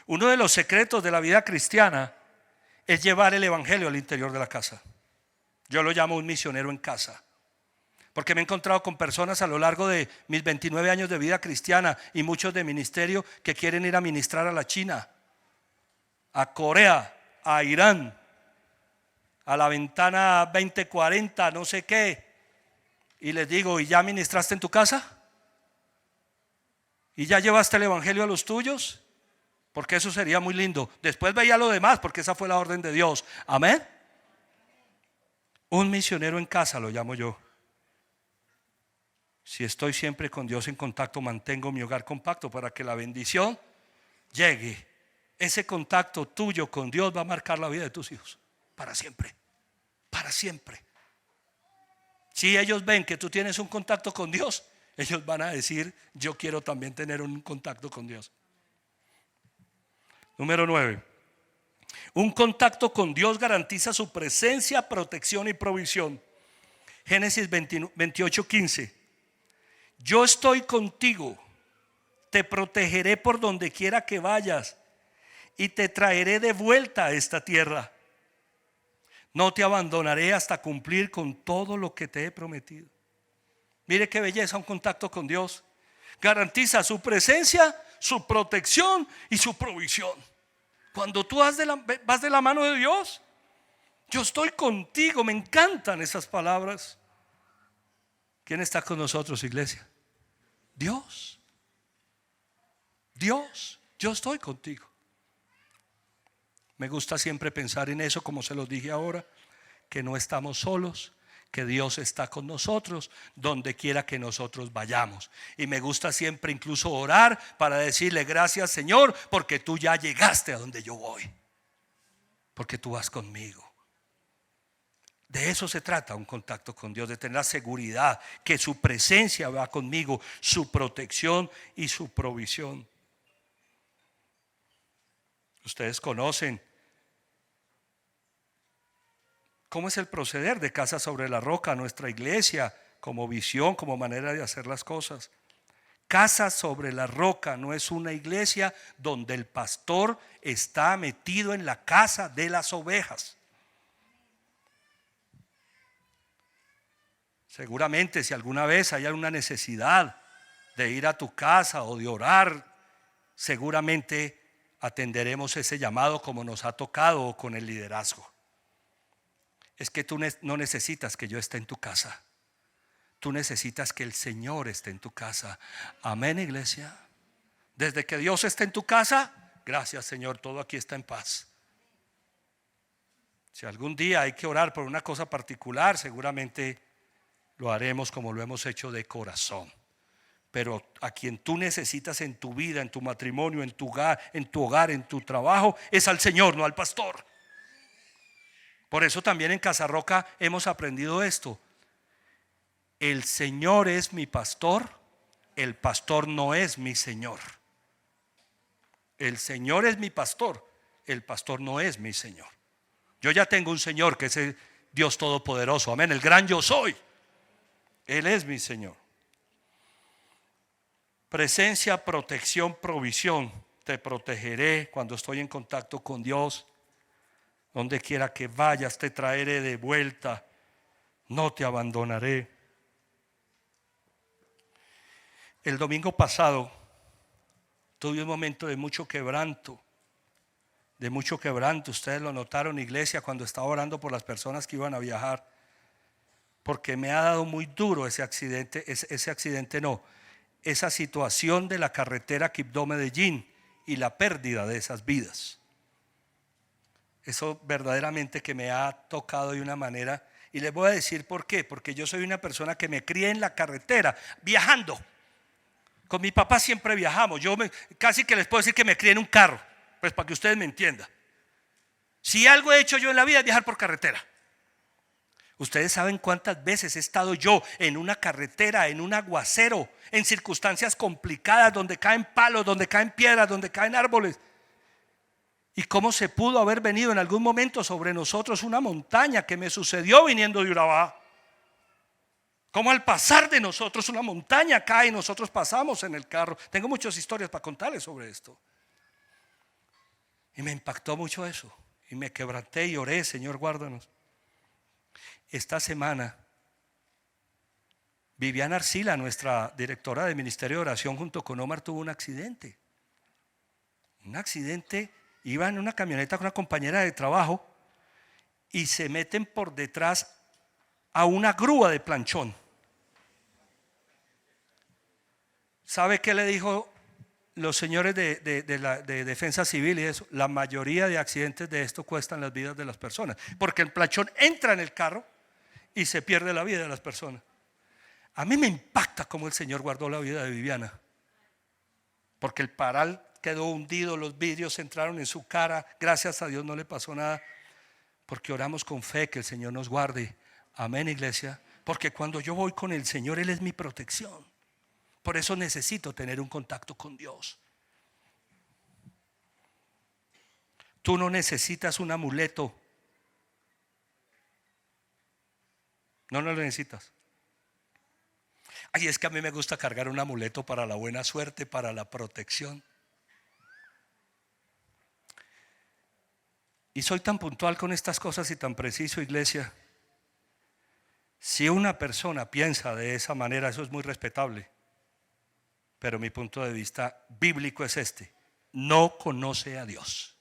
Uno de los secretos de la vida cristiana es llevar el evangelio al interior de la casa. Yo lo llamo un misionero en casa, porque me he encontrado con personas a lo largo de mis 29 años de vida cristiana y muchos de ministerio que quieren ir a ministrar a la China, a Corea, a Irán, a la ventana 2040, no sé qué. Y les digo: ¿y ya ministraste en tu casa? ¿Y ya llevaste el evangelio a los tuyos? Porque eso sería muy lindo. Después veía lo demás, porque esa fue la orden de Dios. Amén. Un misionero en casa lo llamo yo. Si estoy siempre con Dios en contacto, mantengo mi hogar compacto para que la bendición llegue. Ese contacto tuyo con Dios va a marcar la vida de tus hijos para siempre, para siempre. Si ellos ven que tú tienes un contacto con Dios, ellos van a decir: yo quiero también tener un contacto con Dios. Número 9. Un contacto con Dios garantiza su presencia, protección y provisión. Génesis 28:15. Yo estoy contigo, te protegeré por donde quiera que vayas y te traeré de vuelta a esta tierra. No te abandonaré hasta cumplir con todo lo que te he prometido. Mire qué belleza un contacto con Dios. Garantiza su presencia, su protección y su provisión. Cuando tú vas de la mano de Dios, yo estoy contigo. Me encantan esas palabras. ¿Quién está con nosotros, iglesia? Dios. Dios, yo estoy contigo. Me gusta siempre pensar en eso, como se los dije ahora, que no estamos solos, que Dios está con nosotros donde quiera que nosotros vayamos. Y me gusta siempre incluso orar para decirle: gracias, Señor, porque tú ya llegaste a donde yo voy, porque tú vas conmigo. De eso se trata un contacto con Dios, de tener la seguridad que su presencia va conmigo, su protección y su provisión. Ustedes conocen cómo es el proceder de Casa sobre la Roca, nuestra iglesia, como visión, como manera de hacer las cosas. Casa sobre la Roca no es una iglesia donde el pastor está metido en la casa de las ovejas. Seguramente si alguna vez hay alguna necesidad de ir a tu casa o de orar, seguramente atenderemos ese llamado como nos ha tocado con el liderazgo. Es que tú no necesitas que yo esté en tu casa. Tú necesitas que el Señor esté en tu casa. Amén, iglesia. Desde que Dios esté en tu casa, gracias, Señor, todo aquí está en paz. Si algún día hay que orar por una cosa particular, seguramente lo haremos como lo hemos hecho de corazón. Pero a quien tú necesitas en tu vida, en tu matrimonio, en tu hogar, en tu trabajo, es al Señor, no al pastor. Por eso también en Casa Roca hemos aprendido esto. El Señor es mi pastor, el pastor no es mi Señor. El Señor es mi pastor, el pastor no es mi Señor. Yo ya tengo un Señor que es el Dios Todopoderoso, amén, el gran yo soy. Él es mi Señor. Presencia, protección, provisión. Te protegeré cuando estoy en contacto con Dios. Donde quiera que vayas, te traeré de vuelta. No te abandonaré. El domingo pasado tuve un momento de mucho quebranto. De mucho quebranto. Ustedes lo notaron, iglesia, cuando estaba orando por las personas que iban a viajar. Porque me ha dado muy duro esa situación de la carretera Quibdó-Medellín y la pérdida de esas vidas. Eso verdaderamente que me ha tocado de una manera. Y les voy a decir por qué. Porque yo soy una persona que me crié en la carretera, viajando. Con mi papá siempre viajamos. Casi que les puedo decir que me crié en un carro, pues para que ustedes me entiendan. Si algo he hecho yo en la vida es viajar por carretera. Ustedes saben cuántas veces he estado yo en una carretera, en un aguacero, en circunstancias complicadas, donde caen palos, donde caen piedras, donde caen árboles. Y cómo se pudo haber venido en algún momento sobre nosotros una montaña, que me sucedió viniendo de Urabá. Como al pasar de nosotros una montaña cae y nosotros pasamos en el carro. Tengo muchas historias para contarles sobre esto. Y me impactó mucho eso. Y me quebranté y oré, Señor, guárdanos. Esta semana, Viviana Arcila, nuestra directora de Ministerio de Oración, junto con Omar, tuvo un accidente. Un accidente, iba en una camioneta con una compañera de trabajo y se meten por detrás a una grúa de planchón. ¿Sabe qué le dijo los señores de Defensa Civil y eso? La mayoría de accidentes de esto cuestan las vidas de las personas, porque el planchón entra en el carro y se pierde la vida de las personas. A mí me impacta cómo el Señor guardó la vida de Viviana, porque el paral quedó hundido, los vidrios entraron en su cara. Gracias a Dios no le pasó nada, porque oramos con fe que el Señor nos guarde. Amén, iglesia. Porque cuando yo voy con el Señor, Él es mi protección. Por eso necesito tener un contacto con Dios. Tú no necesitas un amuleto. No lo necesitas. Ay, es que a mí me gusta cargar un amuleto para la buena suerte, para la protección. Y soy tan puntual con estas cosas y tan preciso, iglesia. Si una persona piensa de esa manera, eso es muy respetable. Pero mi punto de vista bíblico es este: no conoce a Dios.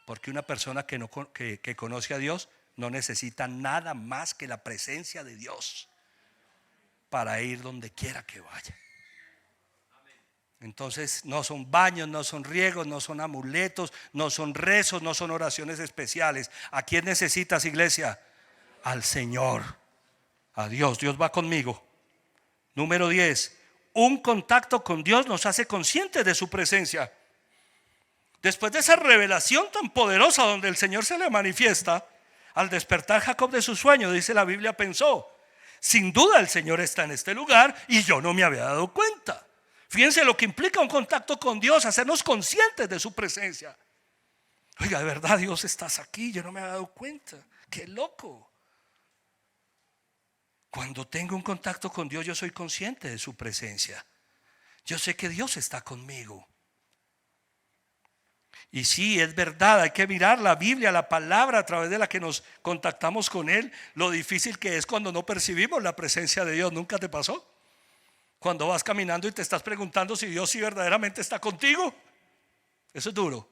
Porque una persona que conoce a Dios no necesita nada más que la presencia de Dios para ir donde quiera que vaya. Entonces no son baños, no son riegos, no son amuletos, no son rezos, no son oraciones especiales. ¿A quién necesitas, iglesia? Al Señor, a Dios. Dios va conmigo. Número 10. Un contacto con Dios nos hace conscientes de su presencia. Después de esa revelación tan poderosa donde el Señor se le manifiesta, al despertar Jacob de su sueño, dice la Biblia, pensó: sin duda el Señor está en este lugar y yo no me había dado cuenta. Fíjense lo que implica un contacto con Dios, hacernos conscientes de su presencia. Oiga, de verdad, Dios, estás aquí, yo no me había dado cuenta. Qué loco. Cuando tengo un contacto con Dios, yo soy consciente de su presencia. Yo sé que Dios está conmigo. Y sí, es verdad, hay que mirar la Biblia, la palabra a través de la que nos contactamos con Él. Lo difícil que es cuando no percibimos la presencia de Dios. ¿Nunca te pasó? Cuando vas caminando y te estás preguntando si Dios sí verdaderamente está contigo. Eso es duro.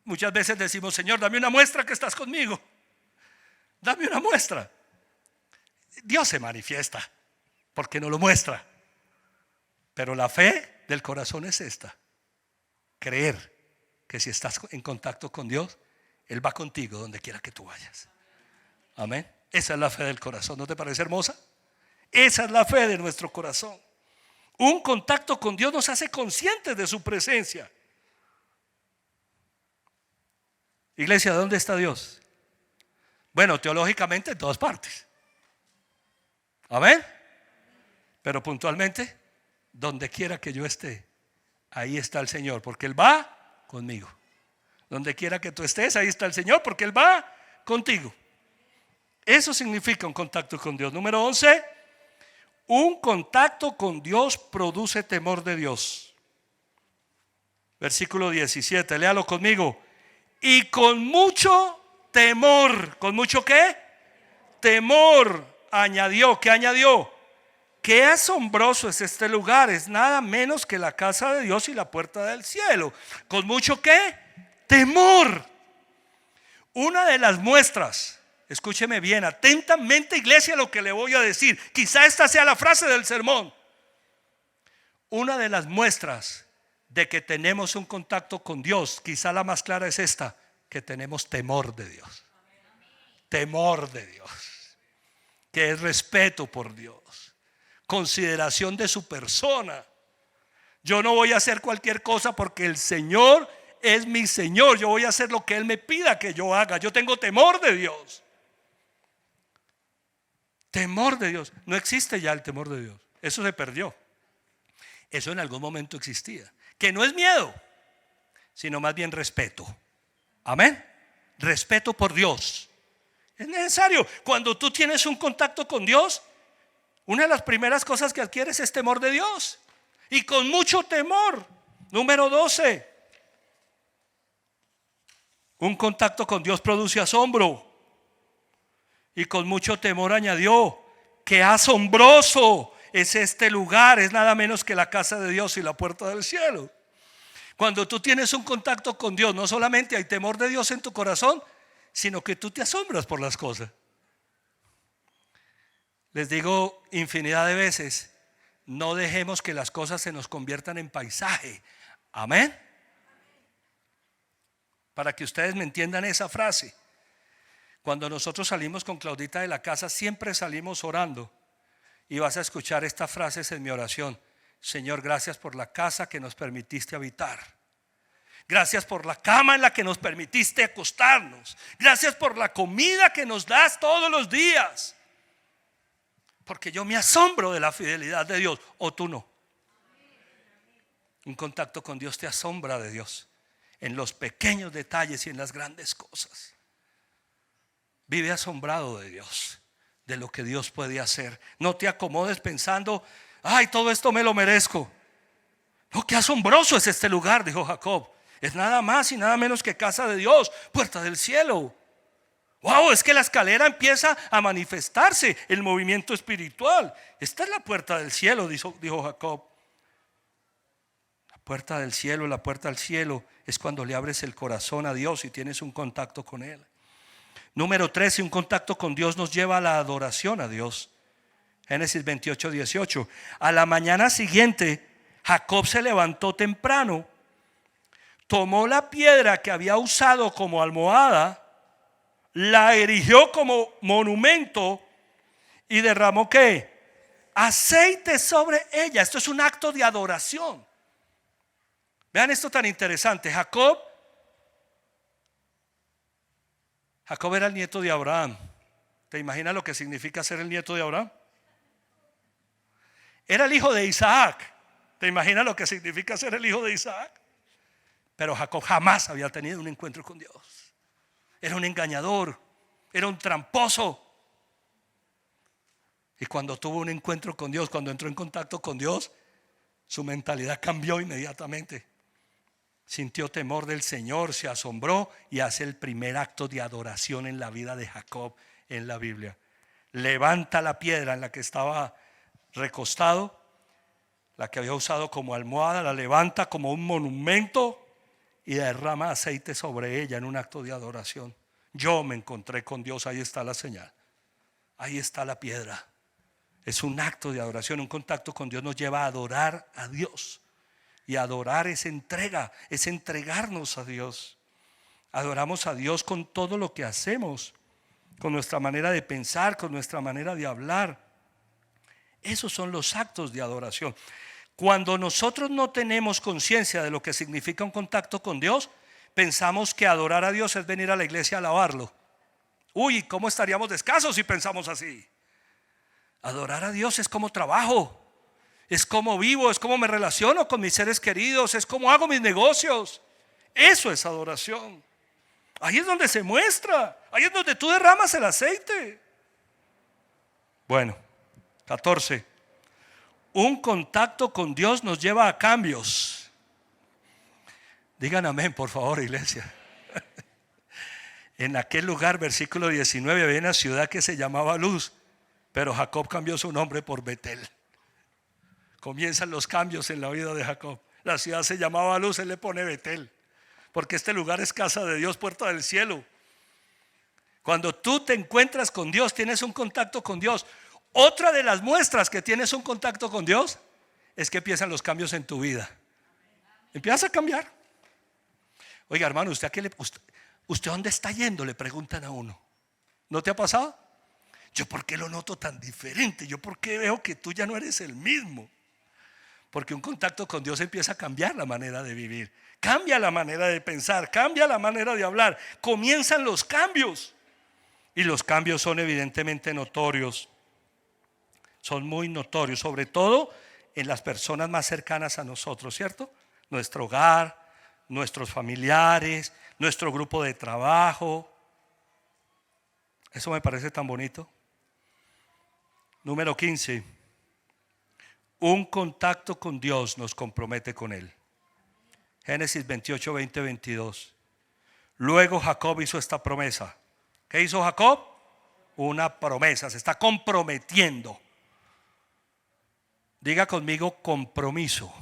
Muchas veces decimos: Señor, dame una muestra que estás conmigo. Dame una muestra. Dios se manifiesta porque no lo muestra. Pero la fe del corazón es esta: creer que si estás en contacto con Dios, Él va contigo donde quiera que tú vayas. Amén. Esa es la fe del corazón. ¿No te parece hermosa? Esa es la fe de nuestro corazón. Un contacto con Dios nos hace conscientes de su presencia. Iglesia, ¿dónde está Dios? Bueno, teológicamente en todas partes. Amén. Pero puntualmente, donde quiera que yo esté, ahí está el Señor, porque Él va conmigo. Donde quiera que tú estés, ahí está el Señor, porque Él va contigo. Eso significa un contacto con Dios. Número 11, un contacto con Dios produce temor de Dios. Versículo 17, léalo conmigo. Y con mucho temor, ¿con mucho qué? Temor añadió. ¿Qué añadió? Qué asombroso es este lugar, es nada menos que la casa de Dios y la puerta del cielo. ¿Con mucho qué? Temor. Una de las muestras, escúcheme bien, atentamente, iglesia, lo que le voy a decir. Quizá esta sea la frase del sermón. Una de las muestras de que tenemos un contacto con Dios, quizá la más clara es esta: que tenemos temor de Dios. Temor de Dios, que es respeto por Dios, consideración de su persona. Yo no voy a hacer cualquier cosa porque el Señor es mi Señor. Yo voy a hacer lo que Él me pida que yo haga. Yo tengo temor de Dios. Temor de Dios. No existe ya el temor de Dios. Eso se perdió. Eso en algún momento existía. Que no es miedo, sino más bien respeto. Amén. Respeto por Dios. Es necesario. Cuando tú tienes un contacto con Dios, una de las primeras cosas que adquieres es temor de Dios. Y con mucho temor. Número 12. Un contacto con Dios produce asombro. Y con mucho temor añadió: qué asombroso es este lugar, es nada menos que la casa de Dios y la puerta del cielo. Cuando tú tienes un contacto con Dios, no solamente hay temor de Dios en tu corazón, sino que tú te asombras por las cosas. Les digo infinidad de veces, no dejemos que las cosas se nos conviertan en paisaje. Amén. Para que ustedes me entiendan esa frase. Cuando nosotros salimos con Claudita de la casa, siempre salimos orando. Y vas a escuchar estas frases en mi oración: Señor, gracias por la casa que nos permitiste habitar. Gracias por la cama en la que nos permitiste acostarnos. Gracias por la comida que nos das todos los días. Porque yo me asombro de la fidelidad de Dios. O tú no. Un contacto con Dios te asombra de Dios, en los pequeños detalles y en las grandes cosas. Vive asombrado de Dios, de lo que Dios puede hacer. No te acomodes pensando: ay, todo esto me lo merezco. No, qué asombroso es este lugar, dijo Jacob. Es nada más y nada menos que casa de Dios, puerta del cielo. Wow, es que la escalera empieza a manifestarse, el movimiento espiritual. Esta es la puerta del cielo, dijo Jacob. La puerta del cielo, la puerta al cielo es cuando le abres el corazón a Dios y tienes un contacto con Él. Número 13, un contacto con Dios nos lleva a la adoración a Dios. Génesis 28, 18. A la mañana siguiente, Jacob se levantó temprano, tomó la piedra que había usado como almohada, la erigió como monumento y derramó ¿qué? Aceite sobre ella. Esto es un acto de adoración. Vean esto tan interesante. Jacob era el nieto de Abraham. ¿Te imaginas lo que significa ser el nieto de Abraham? Era el hijo de Isaac. ¿Te imaginas lo que significa ser el hijo de Isaac? Pero Jacob jamás había tenido un encuentro con Dios. Era un engañador, era un tramposo. Y cuando tuvo un encuentro con Dios, cuando entró en contacto con Dios, su mentalidad cambió inmediatamente. Sintió temor del Señor, se asombró y hace el primer acto de adoración en la vida de Jacob en la Biblia. Levanta la piedra en la que estaba recostado, la que había usado como almohada, la levanta como un monumento y derrama aceite sobre ella en un acto de adoración. Yo me encontré con Dios, ahí está la señal. Ahí está la piedra. Es un acto de adoración. Un contacto con Dios nos lleva a adorar a Dios. Y adorar es entrega, es entregarnos a Dios. Adoramos a Dios con todo lo que hacemos, con nuestra manera de pensar, con nuestra manera de hablar. Esos son los actos de adoración. Cuando nosotros no tenemos conciencia de lo que significa un contacto con Dios, pensamos que adorar a Dios es venir a la iglesia a alabarlo. Uy, ¿cómo estaríamos descalzos si pensamos así? Adorar a Dios es como trabajo, es como vivo, es como me relaciono con mis seres queridos, es como hago mis negocios. Eso es adoración. Ahí es donde se muestra, ahí es donde tú derramas el aceite. Bueno, 14. Un contacto con Dios nos lleva a cambios. Digan amén, por favor, iglesia. En aquel lugar, versículo 19, había una ciudad que se llamaba Luz, pero Jacob cambió su nombre por Betel. Comienzan los cambios en la vida de Jacob. La ciudad se llamaba Luz, él le pone Betel, porque este lugar es casa de Dios, puerta del cielo. Cuando tú te encuentras con Dios, tienes un contacto con Dios. Otra de las muestras que tienes un contacto con Dios es que empiezan los cambios en tu vida. Empiezas a cambiar. Oiga, hermano, ¿usted dónde está yendo? Le preguntan a uno. ¿No te ha pasado? ¿Yo por qué lo noto tan diferente? ¿Yo por qué veo que tú ya no eres el mismo? Porque un contacto con Dios empieza a cambiar la manera de vivir, cambia la manera de pensar, cambia la manera de hablar. Comienzan los cambios. Y los cambios son evidentemente notorios. Son muy notorios, sobre todo en las personas más cercanas a nosotros, ¿cierto? Nuestro hogar, nuestros familiares, nuestro grupo de trabajo. Eso me parece tan bonito. Número 15. Un contacto con Dios nos compromete con Él. Génesis 28, 20, 22. Luego Jacob hizo esta promesa. ¿Qué hizo Jacob? Una promesa, se está comprometiendo. Diga conmigo compromiso.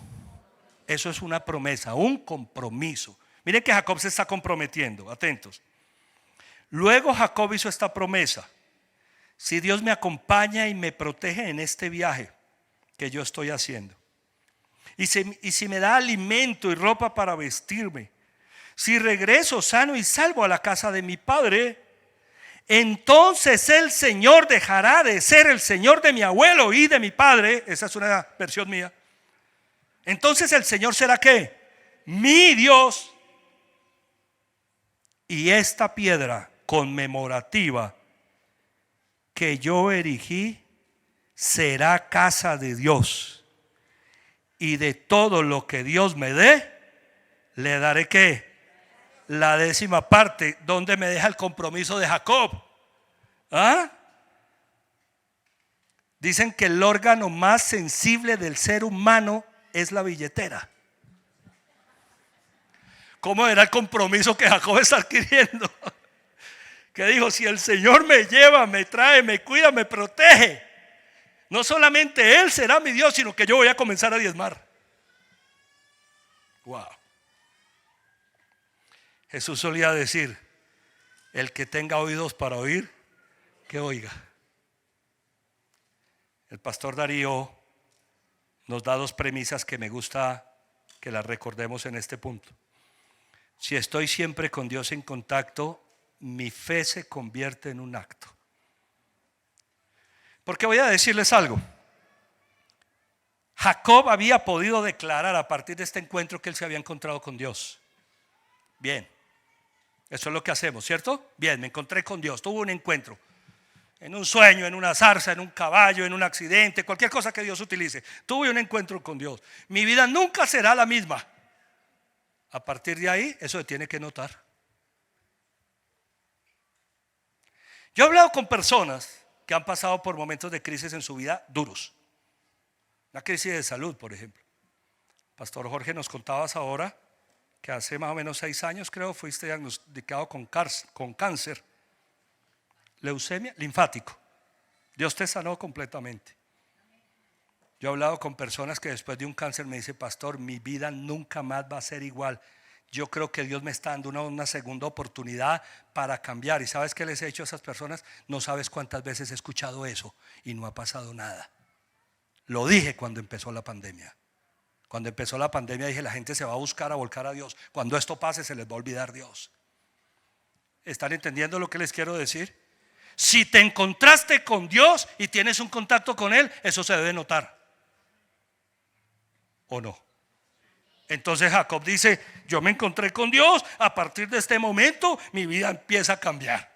Eso es una promesa, un compromiso. Miren que Jacob se está comprometiendo, atentos. Luego Jacob hizo esta promesa: si Dios me acompaña y me protege en este viaje que yo estoy haciendo, y si me da alimento y ropa para vestirme, si regreso sano y salvo a la casa de mi padre, entonces el Señor dejará de ser el Señor de mi abuelo y de mi padre. Esa es una versión mía. Entonces el Señor será ¿qué? Mi Dios. Y esta piedra conmemorativa que yo erigí será casa de Dios. Y de todo lo que Dios me dé, le daré ¿qué? La 10ª parte. ¿Dónde me deja el compromiso de Jacob? ¿Ah? Dicen que el órgano más sensible del ser humano es la billetera. ¿Cómo era el compromiso que Jacob está adquiriendo? Que dijo: si el Señor me lleva, me trae, me cuida, me protege, no solamente Él será mi Dios, sino que yo voy a comenzar a diezmar. Wow. Jesús solía decir: el que tenga oídos para oír, que oiga. El pastor Darío nos da 2 premisas que me gusta que las recordemos en este punto. Si estoy siempre con Dios en contacto, mi fe se convierte en un acto. Porque voy a decirles algo. Jacob había podido declarar a partir de este encuentro que él se había encontrado con Dios. Bien, eso es lo que hacemos, ¿cierto? Bien, me encontré con Dios, tuve un encuentro. En un sueño, en una zarza, en un caballo, en un accidente, cualquier cosa que Dios utilice. Tuve un encuentro con Dios. Mi vida nunca será la misma. A partir de ahí, eso se tiene que notar. Yo he hablado con personas que han pasado por momentos de crisis en su vida duros. Una crisis de salud, por ejemplo. Pastor Jorge, nos contabas ahora que hace más o menos 6 años, creo, fuiste diagnosticado con cáncer. Leucemia linfático. Dios te sanó completamente. Yo he hablado con personas que después de un cáncer me dicen: pastor, mi vida nunca más va a ser igual. yo creo que Dios me está dando una segunda oportunidad para cambiar. ¿Y sabes qué les he hecho a esas personas? No sabes cuántas veces he escuchado eso y no ha pasado nada. Lo dije cuando empezó la pandemia. Cuando empezó la pandemia dije, la gente se va a buscar a volcar a Dios. Cuando esto pase se les va a olvidar Dios. ¿Están entendiendo lo que les quiero decir? Si te encontraste con Dios y tienes un contacto con Él, eso se debe notar. ¿O no? Entonces Jacob dice, yo me encontré con Dios, a partir de este momento mi vida empieza a cambiar.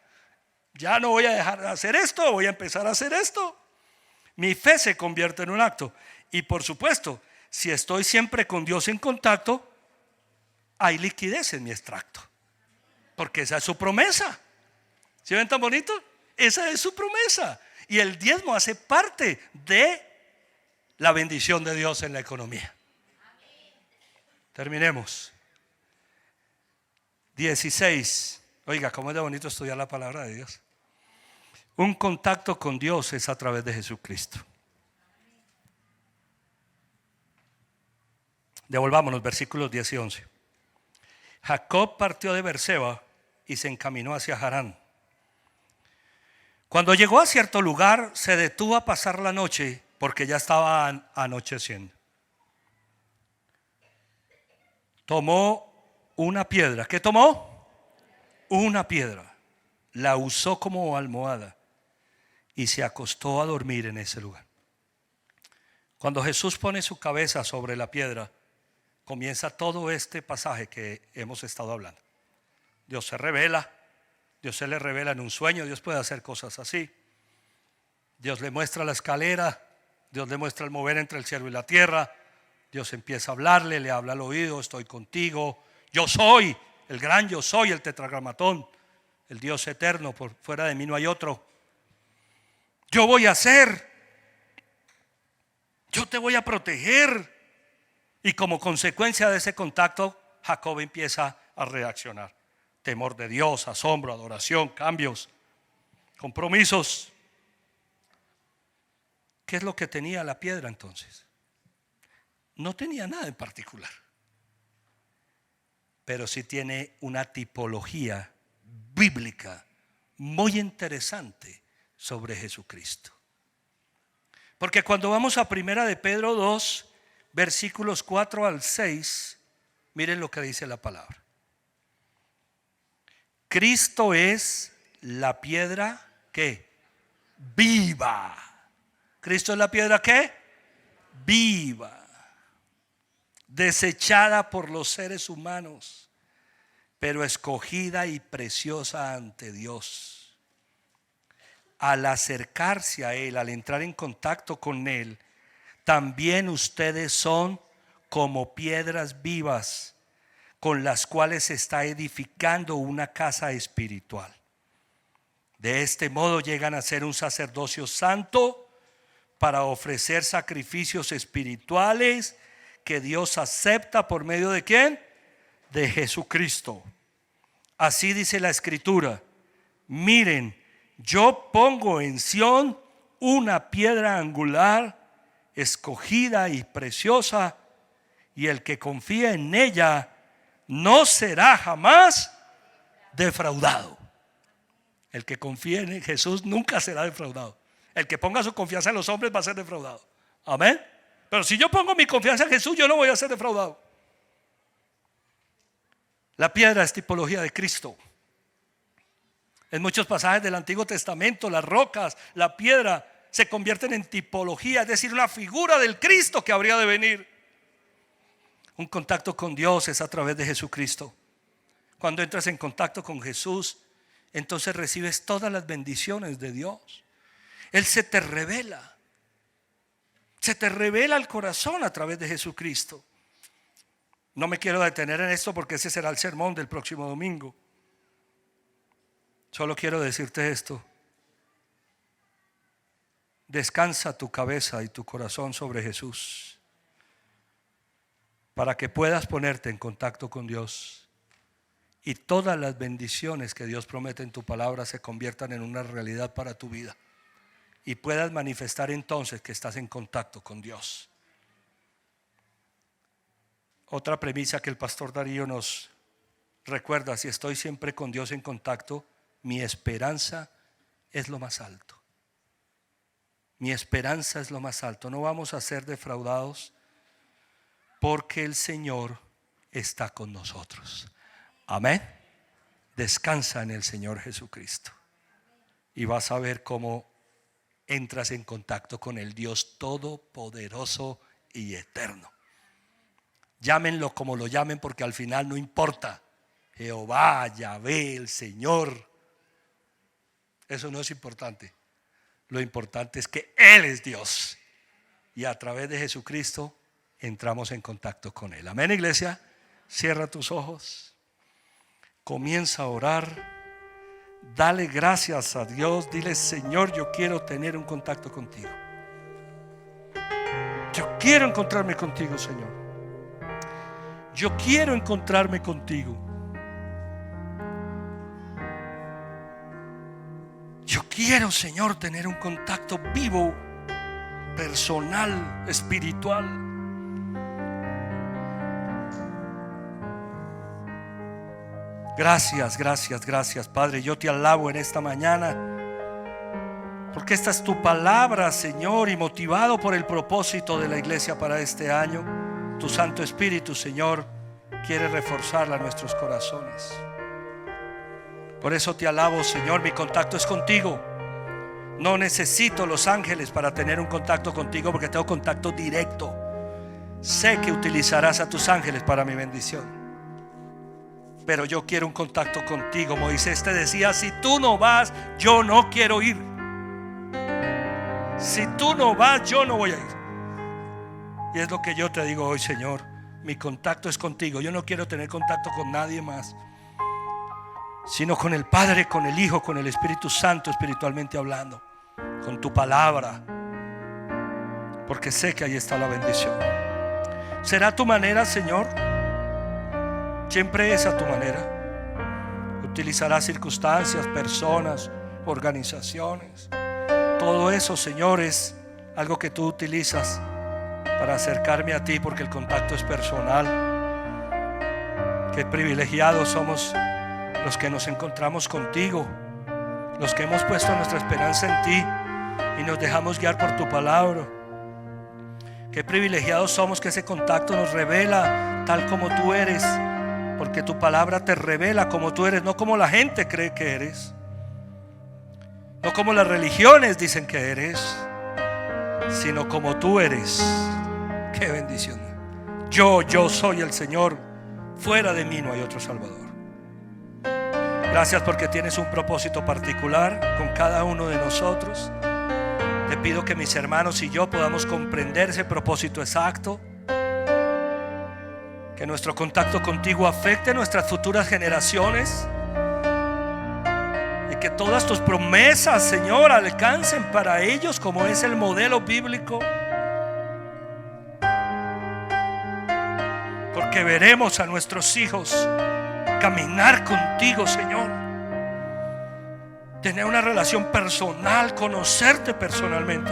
Ya no voy a dejar de hacer esto, voy a empezar a hacer esto. Mi fe se convierte en un acto. Y por supuesto, si estoy siempre con Dios en contacto, hay liquidez en mi extracto. Porque esa es su promesa. ¿Sí ven tan bonito? Esa es su promesa. Y el diezmo hace parte de la bendición de Dios en la economía. Terminemos. 16. Oiga, cómo es de bonito estudiar la palabra de Dios. Un contacto con Dios es a través de Jesucristo. Devolvámonos versículos 10 y 11. Jacob partió de Berseba y se encaminó hacia Harán. Cuando llegó a cierto lugar, se detuvo a pasar la noche porque ya estaba anocheciendo. Tomó una piedra. ¿Qué tomó? Una piedra. La usó como almohada y se acostó a dormir en ese lugar. Cuando Jesús pone su cabeza sobre la piedra, comienza todo este pasaje que hemos estado hablando. Dios se revela, Dios se le revela en un sueño, Dios puede hacer cosas así. Dios le muestra la escalera, Dios le muestra el mover entre el cielo y la tierra. Dios empieza a hablarle, le habla al oído, estoy contigo. Yo soy el gran yo soy, el tetragramatón, el Dios eterno, por fuera de mí no hay otro. Yo voy a hacer, yo te voy a proteger. Y como consecuencia de ese contacto, Jacob empieza a reaccionar. Temor de Dios, asombro, adoración, cambios, compromisos. ¿Qué es lo que tenía la piedra entonces? No tenía nada en particular, pero sí tiene una tipología bíblica muy interesante sobre Jesucristo. Porque cuando vamos a primera de Pedro 2, versículos 4 al 6, miren lo que dice la palabra. Cristo es la piedra ¿qué? Viva. Cristo es la piedra ¿qué? Viva. Desechada por los seres humanos, pero escogida y preciosa ante Dios. Al acercarse a Él, al entrar en contacto con Él, también ustedes son como piedras vivas con las cuales se está edificando una casa espiritual. De este modo llegan a ser un sacerdocio santo para ofrecer sacrificios espirituales que Dios acepta por medio de ¿quién? De Jesucristo. Así dice la Escritura: miren, yo pongo en Sión una piedra angular, escogida y preciosa, y el que confía en ella no será jamás defraudado. El que confía en Jesús nunca será defraudado. El que ponga su confianza en los hombres va a ser defraudado. Amén. Pero si yo pongo mi confianza en Jesús, yo no voy a ser defraudado. La piedra es tipología de Cristo. En muchos pasajes del Antiguo Testamento, las rocas, la piedra se convierten en tipología, es decir, una figura del Cristo que habría de venir. Un contacto con Dios es a través de Jesucristo. Cuando entras en contacto con Jesús, entonces recibes todas las bendiciones de Dios. Él se te revela al corazón a través de Jesucristo. No me quiero detener en esto porque ese será el sermón del próximo domingo. Solo quiero decirte esto: descansa tu cabeza y tu corazón sobre Jesús para que puedas ponerte en contacto con Dios y todas las bendiciones que Dios promete en tu palabra se conviertan en una realidad para tu vida y puedas manifestar entonces que estás en contacto con Dios. Otra premisa que el pastor Darío nos Recuerda, si estoy siempre con Dios en contacto, mi esperanza es lo más alto. Mi esperanza es lo más alto. No vamos a ser defraudados porque el Señor está con nosotros. Amén. Descansa en el Señor Jesucristo y vas a ver cómo entras en contacto con el Dios todopoderoso y eterno. Llámenlo como lo llamen, porque al final no importa. Jehová, Yahvé, el Señor. Eso no es importante. Lo importante es que Él es Dios y a través de Jesucristo entramos en contacto con Él. Amén, iglesia. Cierra tus ojos. Comienza a orar. Dale gracias a Dios. Dile: Señor, yo quiero tener un contacto contigo. Yo quiero encontrarme contigo, Señor. Yo quiero encontrarme contigo. Yo quiero, Señor, tener un contacto vivo, personal, espiritual. Gracias, gracias, gracias, Padre. Yo te alabo en esta mañana, porque esta es tu palabra, Señor, y motivado por el propósito de la iglesia para este año, tu Santo Espíritu, Señor, quiere reforzarla en nuestros corazones. Por eso te alabo, Señor. Mi contacto es contigo. No necesito los ángeles para tener un contacto contigo, porque tengo contacto directo. Sé que utilizarás a tus ángeles para mi bendición, pero yo quiero un contacto contigo. Moisés te decía: si tú no vas, yo no quiero ir. Si tú no vas, yo no voy a ir. Y es lo que yo te digo hoy, Señor. Mi contacto es contigo. Yo no quiero tener contacto con nadie más, sino con el Padre, con el Hijo, con el Espíritu Santo, espiritualmente hablando, con tu palabra, porque sé que ahí está la bendición. ¿Será tu manera, Señor? Siempre es a tu manera. Utilizarás circunstancias, personas, organizaciones. Todo eso, Señor, es algo que tú utilizas para acercarme a ti, porque el contacto es personal. Qué privilegiados somos los que nos encontramos contigo, los que hemos puesto nuestra esperanza en ti y nos dejamos guiar por tu palabra. Qué privilegiados somos que ese contacto nos revela tal como tú eres, porque tu palabra te revela como tú eres, no como la gente cree que eres, no como las religiones dicen que eres, sino como tú eres. Qué bendición. Yo soy el Señor, fuera de mí no hay otro Salvador. Gracias porque tienes un propósito particular con cada uno de nosotros. Te pido que mis hermanos y yo podamos comprender ese propósito exacto, que nuestro contacto contigo afecte a nuestras futuras generaciones y que todas tus promesas, Señor, alcancen para ellos como es el modelo bíblico, porque veremos a nuestros hijos caminar contigo, Señor, tener una relación personal, conocerte personalmente.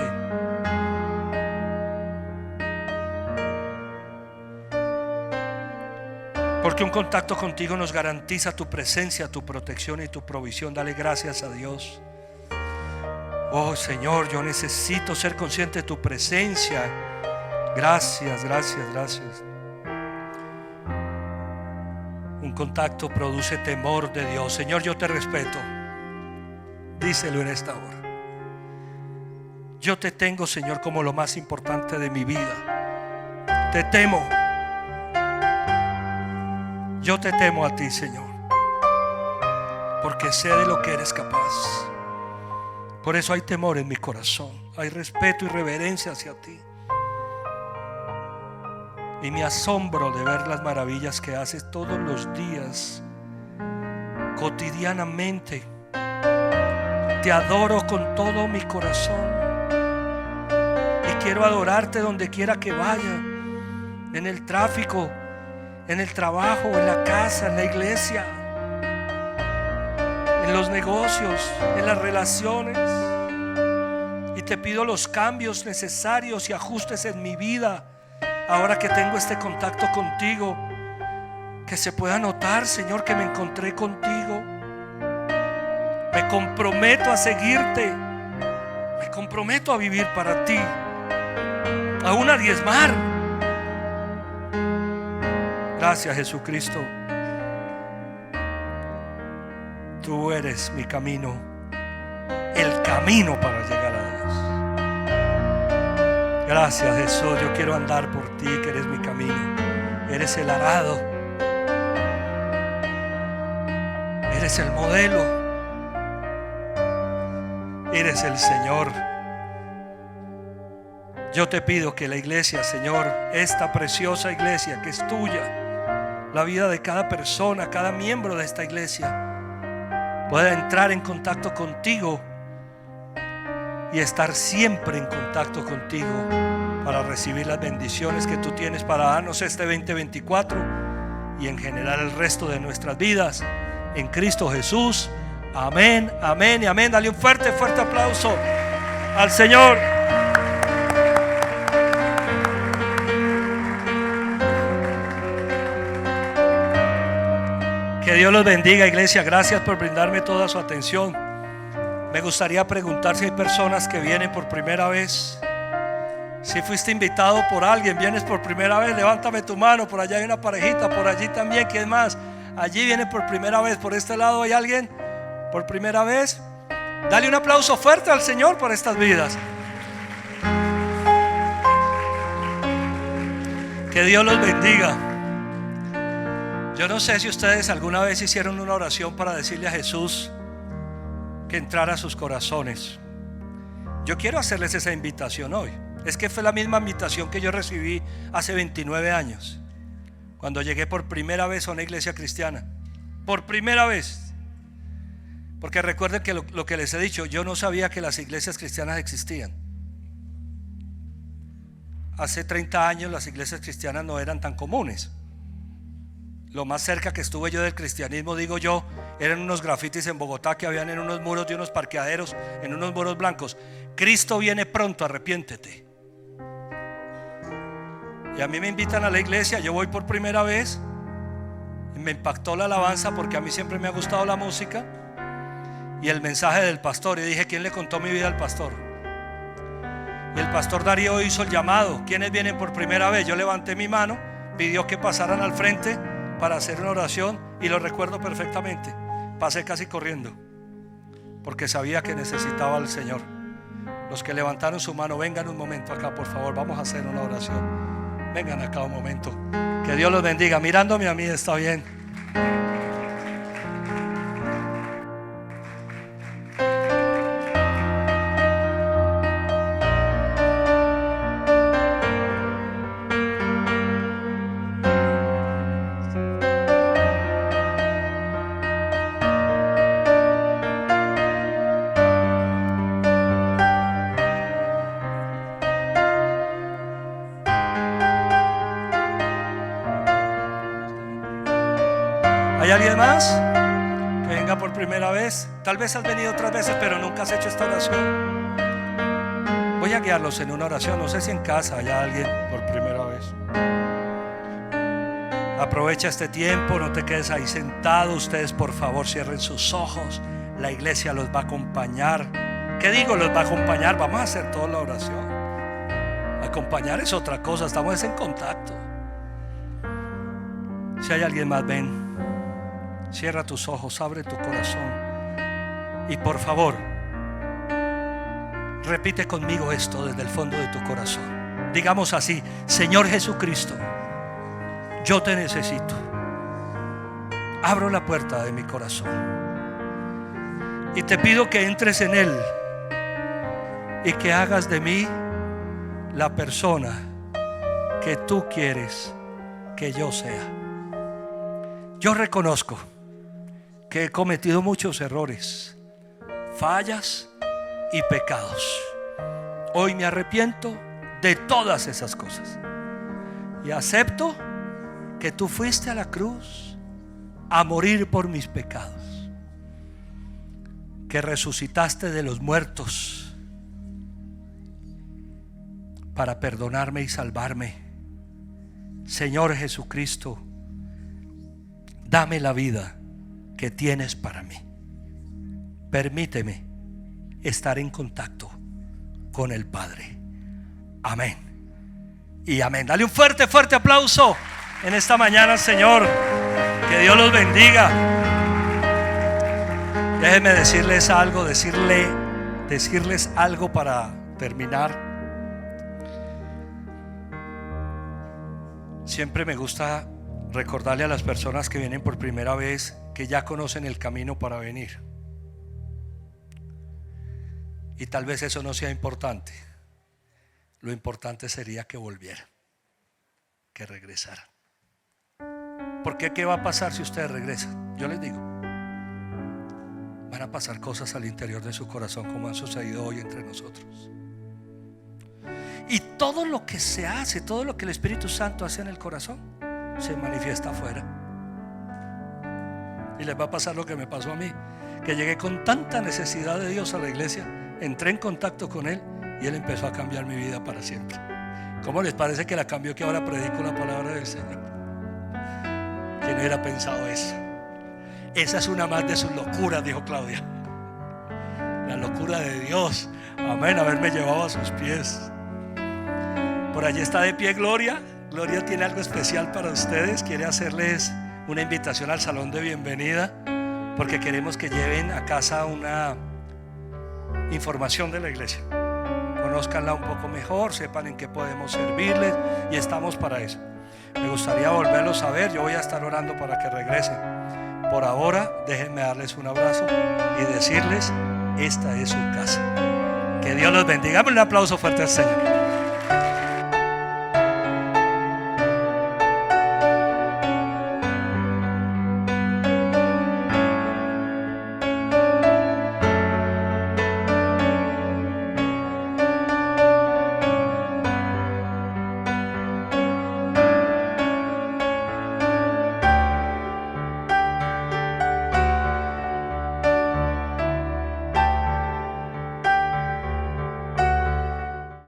Porque un contacto contigo nos garantiza tu presencia, tu protección y tu provisión. Dale gracias a Dios. Oh, Señor, yo necesito ser consciente de tu presencia. Gracias, gracias, gracias. Un contacto produce temor de Dios. Señor, yo te respeto. Díselo en esta hora. Yo te tengo, Señor, como lo más importante de mi vida. Te temo. Yo te temo a ti, Señor, porque sé de lo que eres capaz. Por eso hay temor en mi corazón. Hay respeto y reverencia hacia ti. Y me asombro de ver las maravillas que haces todos los días, cotidianamente. Te adoro con todo mi corazón y quiero adorarte donde quiera que vaya, en el tráfico, en el trabajo, en la casa, en la iglesia, en los negocios, en las relaciones. Y te pido los cambios necesarios y ajustes en mi vida ahora que tengo este contacto contigo. Que se pueda notar, Señor, que me encontré contigo. Me comprometo a seguirte. Me comprometo a vivir para ti, aún a diezmar. Gracias, Jesucristo. Tú eres mi camino, el camino para llegar a Dios. Gracias, Jesús. Yo quiero andar por ti, que eres mi camino. Eres el arado, eres el modelo, eres el Señor. Yo te pido que la iglesia, Señor, esta preciosa iglesia que es tuya, la vida de cada persona, cada miembro de esta iglesia, pueda entrar en contacto contigo y estar siempre en contacto contigo para recibir las bendiciones que tú tienes para darnos este 2024 y en general el resto de nuestras vidas en Cristo Jesús. Amén, amén y amén. Dale un fuerte, fuerte aplauso al Señor. Que Dios los bendiga, iglesia. Gracias por brindarme toda su atención. Me gustaría preguntar si hay personas que vienen por primera vez. Si fuiste invitado por alguien, vienes por primera vez, levántame tu mano. Por allá hay una parejita, por allí también. ¿Quién más? Allí viene por primera vez. Por este lado hay alguien por primera vez. Dale un aplauso fuerte al Señor por estas vidas. Que Dios los bendiga. Yo no sé si ustedes alguna vez hicieron una oración para decirle a Jesús que entrara a sus corazones. Yo quiero hacerles esa invitación hoy. Es que fue la misma invitación que yo recibí hace 29 años, cuando llegué por primera vez a una iglesia cristiana. Por primera vez. Porque recuerden que lo que les he dicho, yo no sabía que las iglesias cristianas existían. Hace 30 años las iglesias cristianas no eran tan comunes. Lo más cerca que estuve yo del cristianismo, digo yo, eran unos grafitis en Bogotá que habían en unos muros de unos parqueaderos, en unos muros blancos: Cristo viene pronto, arrepiéntete. Y a mí me invitan a la iglesia, yo voy por primera vez y me impactó la alabanza, porque a mí siempre me ha gustado la música, y el mensaje del pastor. Y dije: ¿quién le contó mi vida al pastor? Y el pastor Darío hizo el llamado: ¿quiénes vienen por primera vez? Yo levanté mi mano, pidió que pasaran al frente para hacer una oración, y lo recuerdo perfectamente. Pasé casi corriendo porque sabía que necesitaba al Señor. Los que levantaron su mano, vengan un momento acá, por favor, vamos a hacer una oración. Vengan acá un momento. Que Dios los bendiga. Mirándome a mí está bien. ¿Hay alguien más que venga por primera vez? Tal vez has venido otras veces, pero nunca has hecho esta oración. Voy a guiarlos en una oración. No sé si en casa hay alguien por primera vez. Aprovecha este tiempo, no te quedes ahí sentado. Ustedes, por favor, cierren sus ojos. La iglesia los va a acompañar. ¿Qué digo? Los va a acompañar. Vamos a hacer toda la oración. Acompañar es otra cosa. Estamos en contacto. Si hay alguien más, ven. Cierra tus ojos, abre tu corazón y por favor repite conmigo esto desde el fondo de tu corazón. Digamos así: Señor Jesucristo, yo te necesito. Abro la puerta de mi corazón y te pido que entres en él y que hagas de mí la persona que tú quieres que yo sea. Yo reconozco que he cometido muchos errores, fallas y pecados. Hoy me arrepiento de todas esas cosas y acepto que tú fuiste a la cruz a morir por mis pecados, que resucitaste de los muertos para perdonarme y salvarme. Señor Jesucristo, dame la vida que tienes para mí. Permíteme estar en contacto con el Padre. Amén y amén. Dale un fuerte, fuerte aplauso en esta mañana, Señor. Que Dios los bendiga. Déjenme decirles algo, decirles algo para terminar. Siempre me gusta recordarle a las personas que vienen por primera vez que ya conocen el camino para venir. Y tal vez eso no sea importante. Lo importante sería que volvieran, que regresaran. Porque ¿qué va a pasar si ustedes regresan? Yo les digo, van a pasar cosas al interior de su corazón como han sucedido hoy entre nosotros. Y todo lo que se hace, todo lo que el Espíritu Santo hace en el corazón, se manifiesta afuera. Y les va a pasar lo que me pasó a mí, que llegué con tanta necesidad de Dios a la iglesia, entré en contacto con Él y Él empezó a cambiar mi vida para siempre. ¿Cómo les parece que la cambió, que ahora predico la palabra del Señor? ¿Quién hubiera pensado eso? Esa es una más de sus locuras, dijo Claudia. La locura de Dios. Amén, haberme llevado a sus pies. Por allí está de pie Gloria. Gloria tiene algo especial para ustedes. Quiere hacerles una invitación al salón de bienvenida, porque queremos que lleven a casa una información de la iglesia. Conózcanla un poco mejor, sepan en qué podemos servirles, y estamos para eso. Me gustaría volverlos a ver. Yo voy a estar orando para que regresen. Por ahora, déjenme darles un abrazo y decirles: esta es su casa. Que Dios los bendiga. Dame un aplauso fuerte al Señor.